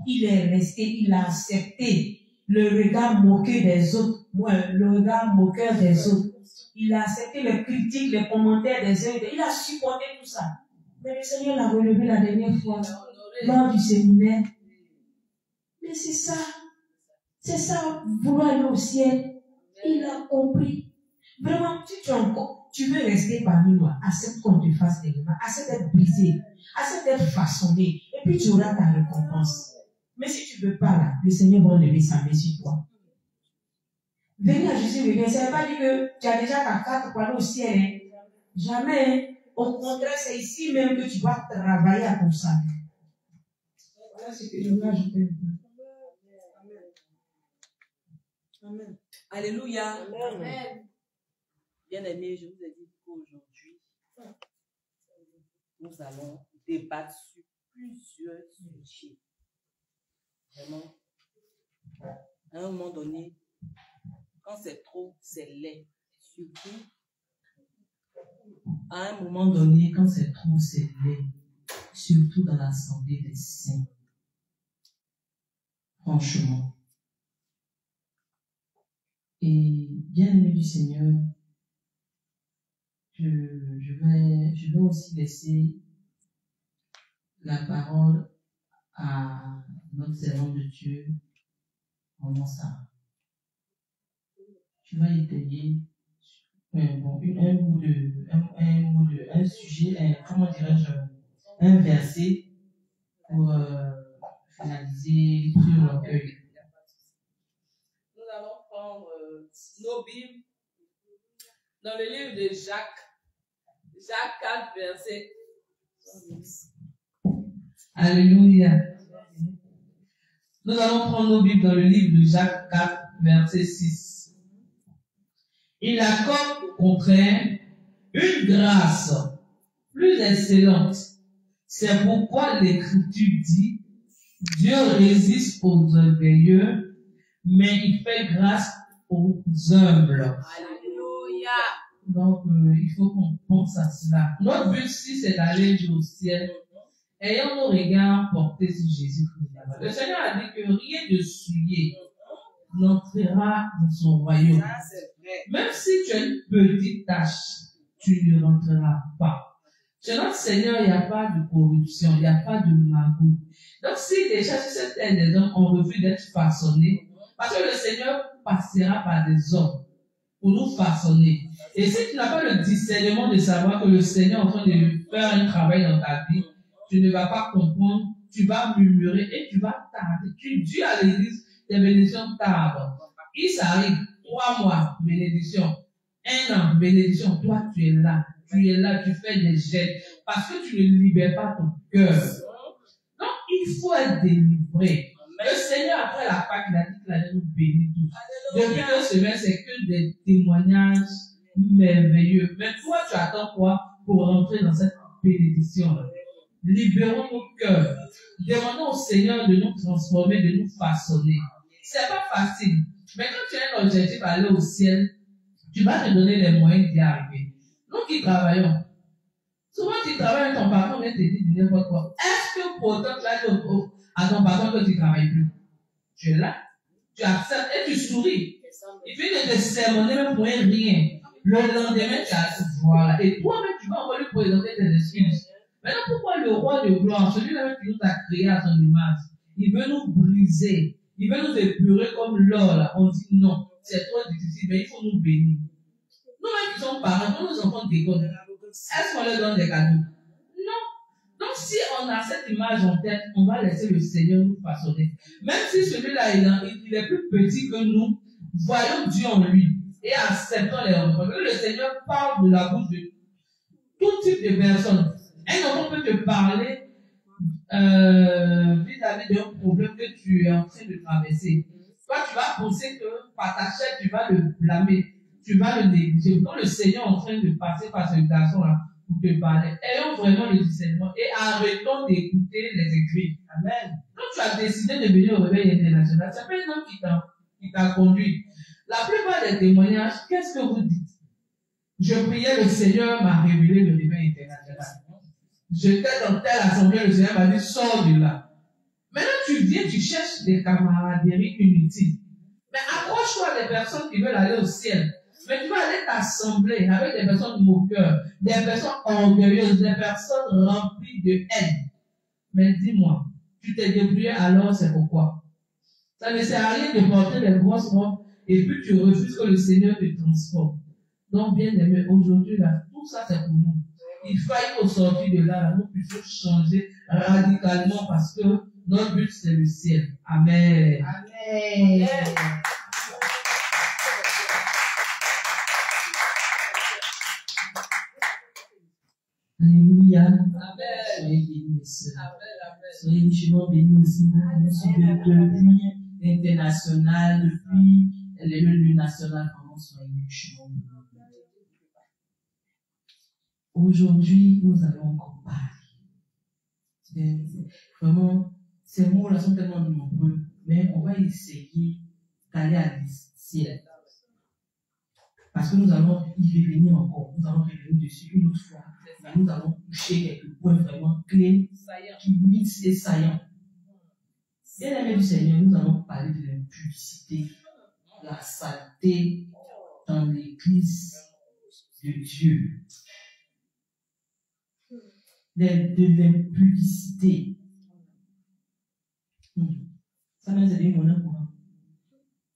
Il est resté, il a accepté le regard moqueur des autres. Le regard moqueur des autres. Il a accepté les critiques, les commentaires des uns. Il a supporté tout ça. Mais le Seigneur l'a relevé la dernière fois, lors du séminaire. Mais c'est ça, vouloir aller au ciel. Il a compris. Vraiment, tu veux rester parmi nous, accepte qu'on te fasse des remarques, accepte d'être brisé, accepte d'être façonné, et puis tu auras ta récompense. Mais si tu ne veux pas là, le Seigneur va lever sa main sur toi. Venir à Jésus, ça ne veut pas dire que tu as déjà ta carte pour aller au ciel. Hein. Jamais. Au contraire, c'est ici même que tu vas travailler à ton salut. Voilà ce que je veux ajouter. Amen. Alléluia. Amen. Bien-aimés, je vous ai dit qu'aujourd'hui, nous allons débattre sur plusieurs sujets. Vraiment, à un moment donné, quand c'est trop, c'est laid. Surtout, à un moment donné, quand c'est trop, c'est laid. Surtout dans l'assemblée des saints. Franchement. Et bien aimé du Seigneur, je vais aussi laisser la parole à notre servant de Dieu, Maman Sarah. Tu vas étayer un sujet, comment dirais-je, un verset pour finaliser sur l'orgueil. Nous allons prendre nos Bibles dans le livre de Jacques 4, verset 6. Alléluia. Nous allons prendre nos Bibles dans le livre de Jacques 4, verset 6. Il accorde au contraire une grâce plus excellente. C'est pourquoi l'Écriture dit, Dieu résiste aux orgueilleux, mais il fait grâce aux humbles. Alléluia. Donc, il faut qu'on pense à cela. Notre but ici, c'est d'aller au ciel, ayant nos regards portés sur Jésus-Christ. Le Seigneur a dit que rien de souillé n'entrera dans son royaume. Même si tu as une petite tâche, tu ne rentreras pas. Chez notre Seigneur, il n'y a pas de corruption, il n'y a pas de magouille. Donc, si déjà sur cette terre des hommes ont refusé d'être façonnés, parce que le Seigneur passera par des hommes pour nous façonner. Et si tu n'as pas le discernement de savoir que le Seigneur est en train de faire un travail dans ta vie, tu ne vas pas comprendre, tu vas murmurer et tu vas tarder. Tu dis à l'église, tes bénédictions tardent. Il s'arrive 3 mois, bénédiction. 1 an, bénédiction. Toi, tu es là, tu fais des gestes parce que tu ne libères pas ton cœur. Donc, il faut être délivré. Le Seigneur, après la Pâque, il a dit qu'il allait nous bénir tous. Depuis 2 semaines, c'est que des témoignages merveilleux. Mais toi, tu attends quoi pour rentrer dans cette bénédiction? Libérons nos cœurs. demandons au Seigneur de nous transformer, de nous façonner. C'est pas facile. Mais quand tu as un objectif à aller au ciel, tu vas te donner les moyens d'y arriver. Nous qui travaillons, souvent tu travailles avec ton patron, vient te dire n'importe quoi. Est-ce que pourtant tu vas dire à ton patron que tu ne travailles plus? Tu es là, tu acceptes et tu souris. Il fait de te sermonner même pour rien. Le lendemain, tu as voilà. Et toi-même, tu vas encore lui présenter tes excuses. Maintenant, pourquoi le roi de gloire, celui-là qui nous a créé à son image, il veut nous briser, il veut nous épurer comme l'or là. On dit non, c'est trop difficile, mais il faut nous bénir. Nous-mêmes qui sommes parents, quand nos enfants déconnent, est-ce qu'on leur donne des cadeaux? Non. Donc, si on a cette image en tête, on va laisser le Seigneur nous façonner. Même si celui-là, il est plus petit que nous, voyons Dieu en lui et acceptons les rencontres. Le Seigneur parle de la bouche de tout type de personnes. Un enfant peut te parler vis-à-vis d'un problème que tu es en train de traverser. Toi, tu vas penser que par ta chair, tu vas le blâmer, tu vas le négliger. Quand le Seigneur est en train de passer par ce garçon-là pour te parler, ayons vraiment le discernement et arrêtons d'écouter les écrits. Amen. Quand tu as décidé de venir au réveil international, c'est pas un homme qui t'a conduit. La plupart des témoignages, qu'est-ce que vous dites? Je priais, le Seigneur m'a révélé le réveil international. J'étais dans telle assemblée, le Seigneur m'a dit, sors de là. Maintenant, tu viens, tu cherches des camaraderies inutiles. Mais approche-toi des personnes qui veulent aller au ciel. Mais tu vas aller t'assembler avec des personnes moqueurs, des personnes orgueilleuses, des personnes remplies de haine. Mais dis-moi, tu t'es débrouillé alors, c'est pourquoi? Ça ne sert à rien de porter des grosses robes et puis tu refuses que le Seigneur te transforme. Donc, bien aimé, aujourd'hui, là, tout ça, c'est pour nous. Il faille qu'au sortir de là, nous puissions changer radicalement parce que notre but, c'est le ciel. Amen. Amen. Alléluia. Amen. Soyez bénis, mes sœurs. Amen. Soyez richement bénis aussi. Nous sommes depuis l'international, depuis le national, comment soyez richement bénis. Aujourd'hui, nous allons encore parler. Vraiment, ces mots-là sont tellement nombreux, mais on va essayer d'aller à l'essentiel. Parce que nous allons y revenir encore. Nous allons revenir dessus une autre fois. Et nous allons toucher quelques points vraiment clés, qui mixent et saillants. Bien aimé du Seigneur, nous allons parler de l'impudicité, de la saleté dans l'église de Dieu. De l'impudicité. Ça même c'est une monnaie pour moi.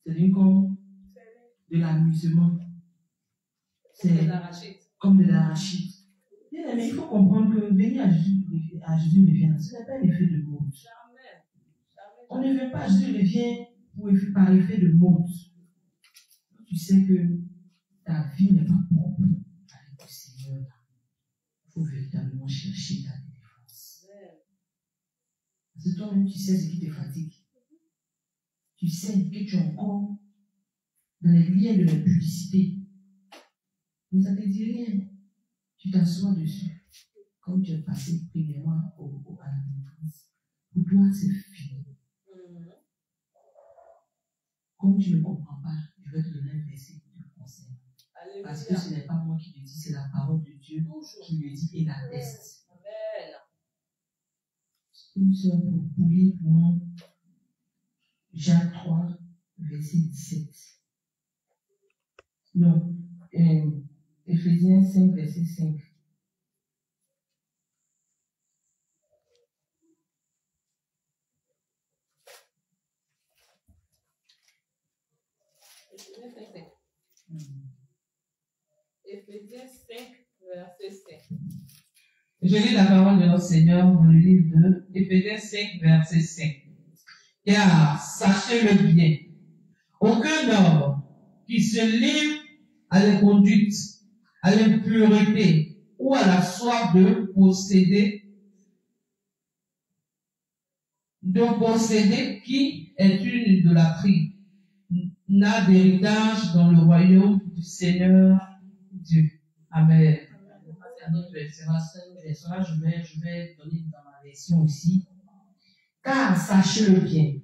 C'est comme de l'amusement. C'est comme de l'arachide. Bien aimé, il faut comprendre que venir à Jésus revient. Ce n'est pas un effet de mode. On ne vient pas à Jésus revient par effet de mode. Tu sais que ta vie n'est pas propre avec le Seigneur. Il faut véritablement chercher ta délivrance. Parce que toi-même, tu sais ce qui te fatigue. Tu sais que tu es encore dans les liens de l'impudicité. Mais ça ne te dit rien. Tu t'assois dessus. Comme tu es passé premièrement à la délivrance. Pour toi, c'est fini. Comme tu ne comprends pas, je vais te donner un verset qui te concerne. Parce que ce n'est pas moi qui le dis, c'est la parole de Dieu qui le dit et l'atteste. Une seule pour lire pour moi, Jacques 3, verset 17. Non, Éphésiens 5, verset 5. Éphésiens 5, verset 5. Je lis la parole de notre Seigneur dans le livre de Éphésiens 5, verset 5. Car, sachez-le bien, aucun homme qui se livre à la conduite, à l'impureté ou à la soif de posséder qui est une idolâtrie, n'a d'héritage dans le royaume du Seigneur Dieu. Amen. Un autre verset, je vais donner dans ma version aussi. Car sachez-le bien,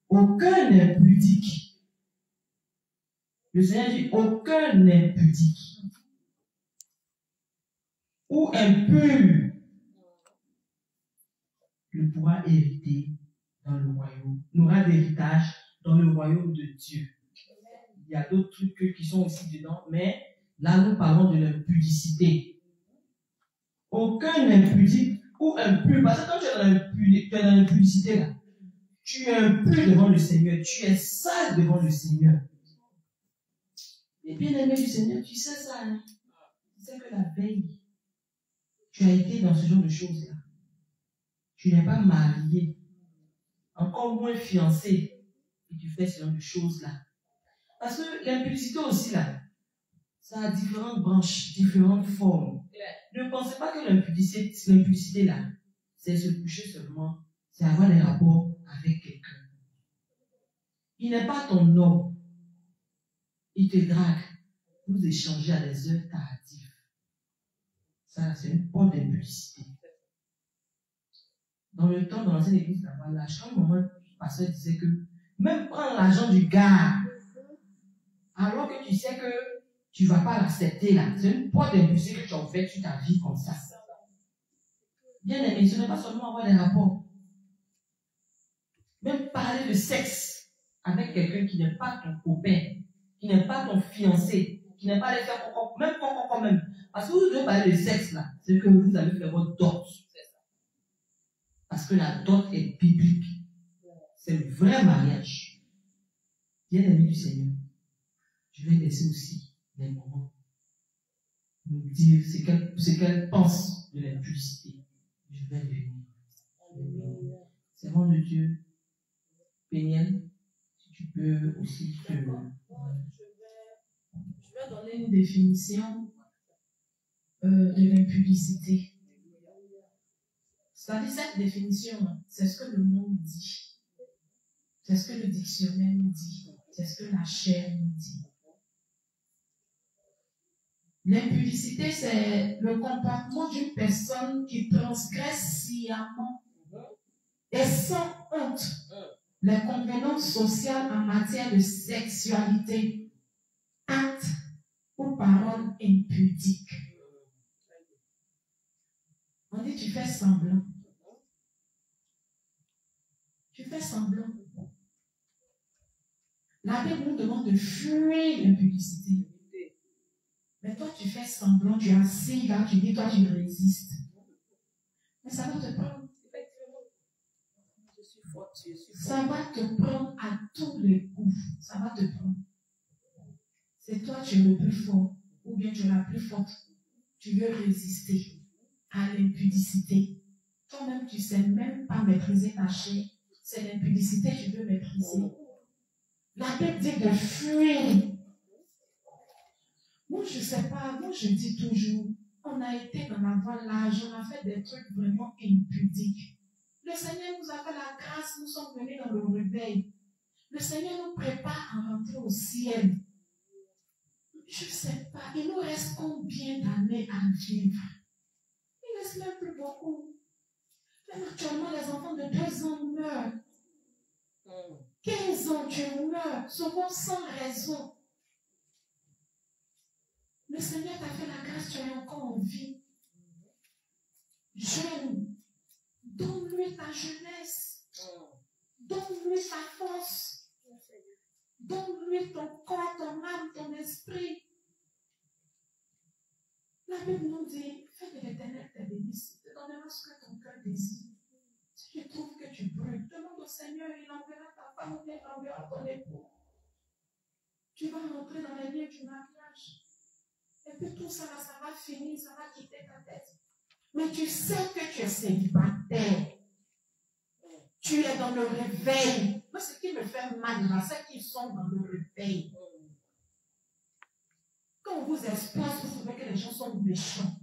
aucun impudique. Le Seigneur dit aucun impudique ou impur ne pourra hériter dans le royaume, n'aura d'héritage dans le royaume de Dieu. Il y a d'autres trucs qui sont aussi dedans, mais là nous parlons de l'impudicité. Aucun impudique ou impur, parce que quand tu es dans l'impudicité là, tu es impur devant le Seigneur, tu es sale devant le Seigneur. Et bien aimé du Seigneur, tu sais ça, hein? Tu sais que la veille, tu as été dans ce genre de choses là. Tu n'es pas marié, encore moins fiancé, et tu fais ce genre de choses là. Parce que l'impudicité aussi là, ça a différentes branches, différentes formes. Ne pensez pas que l'impudicité là, c'est se coucher seulement, c'est avoir des rapports avec quelqu'un. Il n'est pas ton homme. Il te drague. Vous échangez à des heures tardives. Ça, c'est une porte d'impudicité. Dans le temps, dans l'ancienne église, là, chaque moment, le pasteur disait que même prendre l'argent du gars, alors que tu sais que tu ne vas pas l'accepter là, c'est une porte d'impudicité que tu as ouverte sur ta vie comme ça. Bien aimé, ce n'est pas seulement avoir des rapports. Même parler de sexe avec quelqu'un qui n'est pas ton copain, qui n'est pas ton fiancé, qui n'est pas allé faire coco, même coco quand même. Parce que vous devez parler de sexe là, c'est que vous allez faire votre dot. Parce que la dot est biblique. C'est le vrai mariage. Bien aimé du Seigneur, je vais laisser aussi les moments nous dire ce qu'elle pense de l'impudicité. Je vais venir. Servant de Dieu, Péniel, si tu peux aussi te... Je vais donner une définition de l'impudicité. C'est-à-dire, cette définition, c'est ce que le monde dit. C'est ce que le dictionnaire nous dit. C'est ce que la chair nous dit. L'impudicité, c'est le comportement d'une personne qui transgresse sciemment et sans honte les convenances sociales en matière de sexualité, actes ou paroles impudiques. On dit tu fais semblant. Tu fais semblant. La Bible nous demande de fuir l'impudicité. Mais toi, tu fais semblant, tu es assis là, tu dis, toi, tu résistes. Mais ça va te prendre. Ça va te prendre à tous les coups. Ça va te prendre. C'est toi, tu es le plus fort. Ou bien tu es la plus forte. Tu veux résister à l'impudicité. Toi-même, tu ne sais même pas maîtriser ta chair. C'est l'impudicité que tu veux maîtriser. La Bible dit de fuir. Moi, je ne sais pas, moi, je dis toujours, on a été dans la voie large, on a fait des trucs vraiment impudiques. Le Seigneur nous a fait la grâce, nous sommes venus dans le réveil. Le Seigneur nous prépare à rentrer au ciel. Je ne sais pas, il nous reste combien d'années à vivre? Il ne reste même plus beaucoup. Même actuellement, les enfants de 2 ans meurent. 15 ans, tu meurs, souvent sans raison. Le Seigneur t'a fait la grâce, tu es encore en vie. Jeune, donne-lui ta jeunesse. Donne-lui ta force. Donne-lui ton corps, ton âme, ton esprit. La Bible nous dit, fais que l'Éternel te bénisse, te donnera ce que ton cœur désire. Si tu trouves que tu brûles, demande au Seigneur, il enverra ta femme ou il enverra ton époux. Tu vas rentrer dans les liens du mariage. Et puis tout ça, là, ça va finir, ça va quitter ta tête. Mais tu sais que tu es célibataire. Tu es dans le réveil. Moi, ce qui me fait mal, là, c'est qu'ils sont dans le réveil. Quand on vous expose, vous trouvez que les gens sont méchants.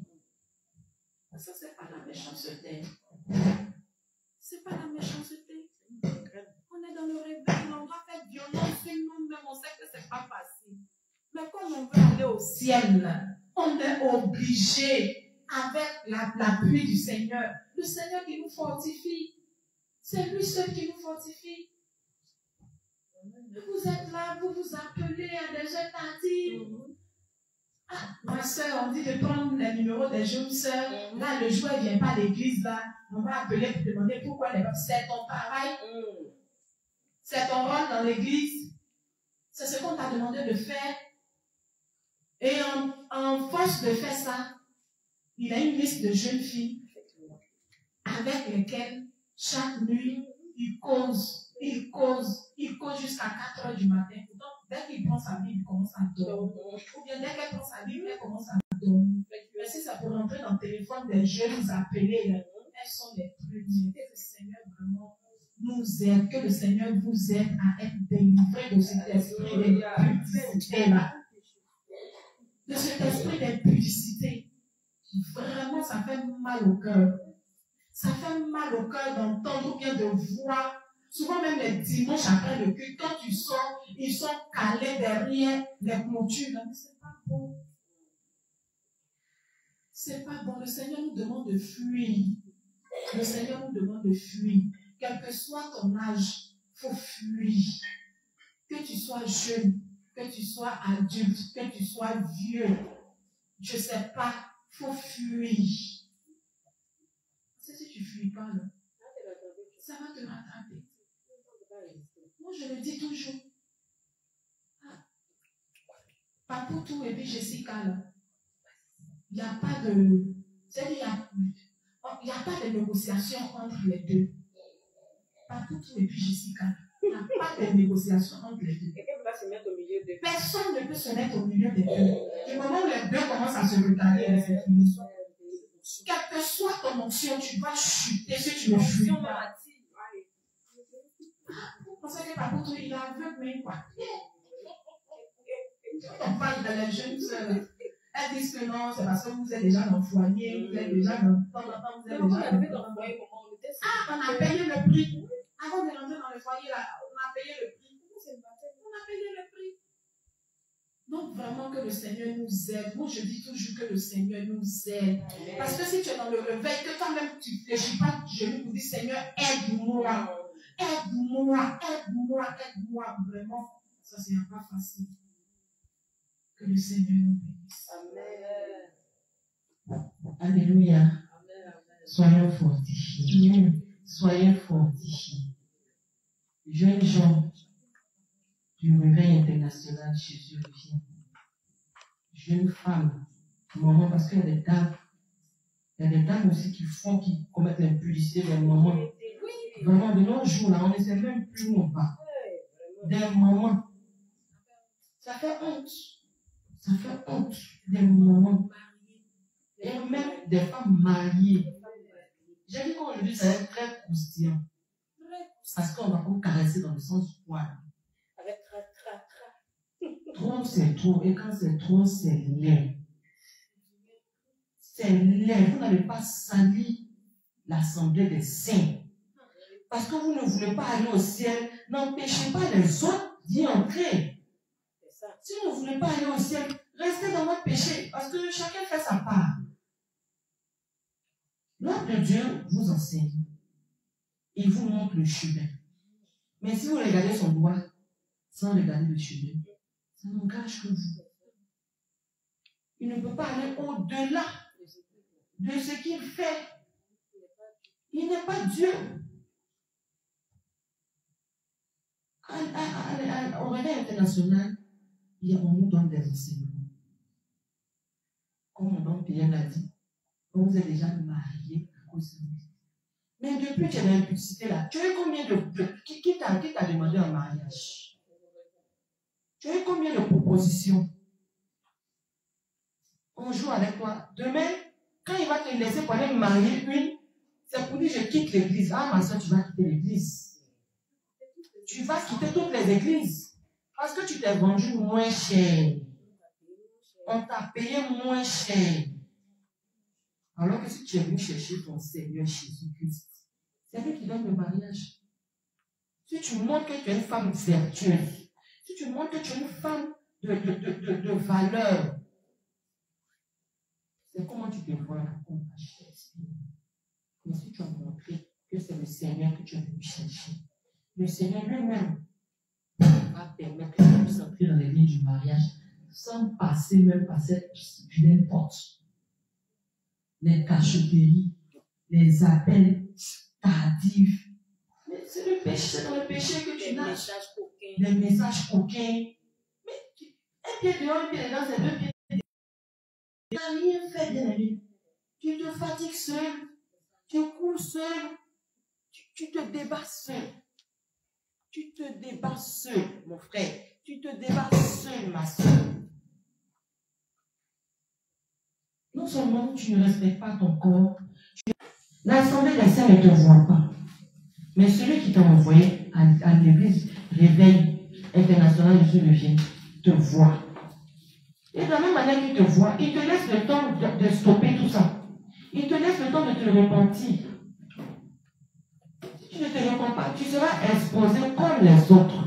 Ça, c'est pas la méchanceté. C'est pas la méchanceté. On est dans le réveil, on doit faire violence sur nous-mêmes, on sait que c'est pas facile. Mais quand on veut aller au ciel, on est obligé, avec l'appui du Seigneur, le Seigneur qui nous fortifie. C'est lui seul qui nous fortifie. Vous êtes là, vous vous appelez à des jeunes tardives. Ah, ma soeur, on dit de prendre les numéros des jeunes sœurs. Là, le jour, elle ne vient pas à l'église, là. On va appeler pour demander pourquoi elle n'est pas. C'est ton travail. C'est ton rôle dans l'église. C'est ce qu'on t'a demandé de faire. Et en force de faire ça, il a une liste de jeunes filles avec lesquelles chaque nuit, il cause jusqu'à 4 heures du matin. Donc, dès qu'il prend sa Bible, il commence à dormir. Ou bien dès qu'elle prend sa Bible, elle commence à dormir. Mais si ça peut rentrer dans le téléphone des jeunes appelés, là, elles sont les premières. Que le Seigneur vraiment nous aide, que le Seigneur vous aide à être délivré de cet esprit d'impudicité-là. De cet esprit d'impudicité. Vraiment, ça fait mal au cœur. Ça fait mal au cœur d'entendre ou bien de voir. Souvent même les dimanches après le culte, quand tu sors, ils sont calés derrière les clôtures. Mais c'est pas bon. C'est pas bon. Le Seigneur nous demande de fuir. Le Seigneur nous demande de fuir. Quel que soit ton âge, il faut fuir. Que tu sois jeune, que tu sois adulte, que tu sois vieux, je ne sais pas, il faut fuir. C'est si tu ne fuis pas, là, ça va te rattraper. Moi, je le dis toujours. Papoutou et puis Jessica, là, il n'y a pas de... C'est-à-dire, il n'y a pas de négociation entre les deux. Papoutou et puis Jessica, il n'y a pas de négociation entre les deux. Personne ne peut se mettre au milieu des deux. Du moment où les deux commencent à se regarder, c'est fini. Quelle que soit ton onction, tu vas chuter si tu ne fuis pas. Vous pensez que Papoutou, il est aveugle, mais quoi? On parle de les jeunes sœurs. Elles disent que non, c'est parce que vous êtes déjà dans le foyer, vous êtes déjà dans le temps, vous êtes déjà dans le foyer. Ah, on a payé le prix. Avant de rentrer dans le foyer, là, on a payé le prix. On a payé le prix. Donc vraiment que le Seigneur nous aide. Moi, je dis toujours que le Seigneur nous aide. Parce que si tu es dans le réveil, que toi-même tu ne fléchis pas du genou pour dire Seigneur, aide-moi. Aide-moi, aide-moi, aide-moi. Vraiment, ça, c'est pas facile. Que le Seigneur nous bénisse. Amen. Alléluia. Soyons fortifiés. Soyez fortifiés. Jeunes gens du réveil international, Jésus revient. Jeunes femmes, maman, parce qu'il y a des dames. Il y a des dames aussi qui commettent l'impudicité des mamans. Vraiment, de nos jours, là, on ne sait même plus où on va. Des mamans. Ça fait honte. Ça fait honte. Des mamans. Et même des femmes mariées. J'ai dit qu'aujourd'hui, ça va être très croustillant. Parce qu'on va vous caresser dans le sens du poil. Avec Trop, c'est trop. Et quand c'est trop, c'est laid. C'est laid. Vous n'allez pas salir l'assemblée des saints. Parce que vous ne voulez pas aller au ciel. N'empêchez pas les autres d'y entrer. Si vous ne voulez pas aller au ciel, restez dans votre péché. Parce que chacun fait sa part. L'homme de Dieu vous enseigne. Il vous montre le chemin. Mais si vous regardez son doigt sans regarder le chemin, ça n'engage que vous. Il ne peut pas aller au-delà de ce qu'il fait. Il n'est pas Dieu. Au réveil international, on nous donne des enseignements. Comme mon oncle Pierre l'a dit, vous êtes déjà mariés à cause de lui. Mais depuis que tu as l'impudicité là, tu as eu combien de... Qui t'a demandé un mariage? Tu as eu combien de propositions? On joue avec toi. Demain, quand il va te laisser pour aller marier une, c'est pour dire je quitte l'église. Ah ma soeur, tu vas quitter l'église. Tu vas quitter toutes les églises. Parce que tu t'es vendu moins cher. On t'a payé moins cher. Alors que si tu es venu chercher ton Seigneur Jésus-Christ, c'est lui qui donne le mariage. Si tu montres que tu es une femme vertueuse, si tu montres que tu es une femme de valeur, c'est comment tu te vois là qu'on t'achète. Mais si tu as montré que c'est le Seigneur que tu es venu chercher. Le Seigneur lui-même va permettre que tu puisses entrer dans les liens du mariage sans passer même par cette vilaine porte. Les cacheteries, les appels tardifs. Mais c'est le péché, c'est dans le péché que tu n'as. Les messages coquins. Mais un pied dehors, un pied dedans, c'est deux pieds. Tu n'as rien fait, bien ami. Tu te fatigues seul. Tu cours seul. Tu te débats seul. Tu te débats seul, mon frère. Tu te débats seul, ma soeur. Non seulement tu ne respectes pas ton corps, l'Assemblée des saints ne te voit pas. Mais celui qui t'a envoyé à l'église Réveil International Jésus le Vient te voit. Et de la même manière qu'il te voit, il te laisse le temps de stopper tout ça. Il te laisse le temps de te repentir. Si tu ne te repens pas, tu seras exposé comme les autres.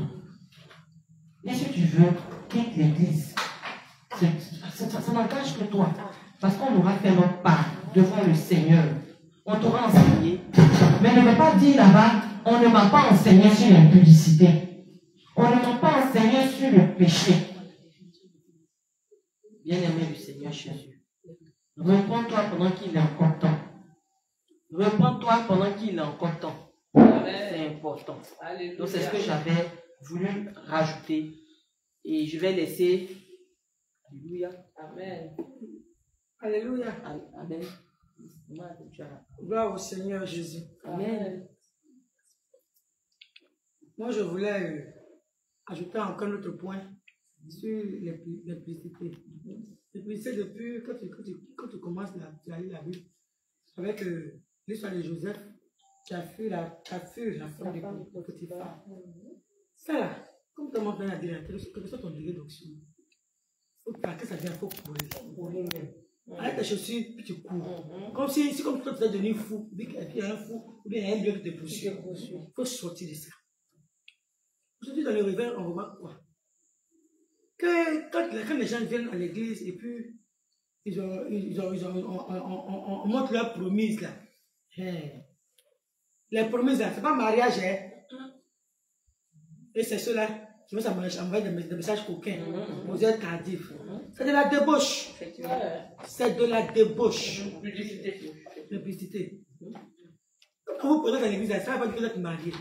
Et si tu veux, quitte l'église. Ça n'engage que toi. Parce qu'on aura fait notre part devant le Seigneur. On t'aura enseigné. Mais ne veut pas dire là-bas, on ne m'a pas enseigné sur l'impudicité. On ne m'a pas enseigné sur le péché. Bien-aimé du Seigneur Jésus, reprends-toi pendant qu'il est encore temps. Reprends-toi pendant qu'il est encore temps. C'est important. Alléluia. Donc c'est ce que j'avais voulu rajouter. Et je vais laisser. Alléluia. Amen. Alléluia. Amen. Gloire au Seigneur Jésus. Amen. Moi, je voulais ajouter encore un autre point sur l'implicité. L'implicité, depuis quand tu commences à lire la Bible, avec l'histoire de Joseph, qui a fait la femme de Potiphar. Ça là, comme ton montagne a dit, que ce soit ton degré d'onction. Que ça vient, il faut courir. Avec tes chaussures, puis tu cours. Comme si comme toi tu es devenu fou, puis il y a un fou, ou bien il y a un dieu qui te poursuit. Il faut sortir de ça. Aujourd'hui, dans le réveil, on remarque quoi? Que quand les gens viennent à l'église et puis on montre leurs promises là. Les promises là, c'est pas mariage, hein? Et c'est ceux-là. Ça m'envoie des messages coquins, vous êtes tardifs. C'est de la débauche. C'est de la débauche. Publicité. Quand vous prenez à l'église, ça va pas dire que vous êtes marié.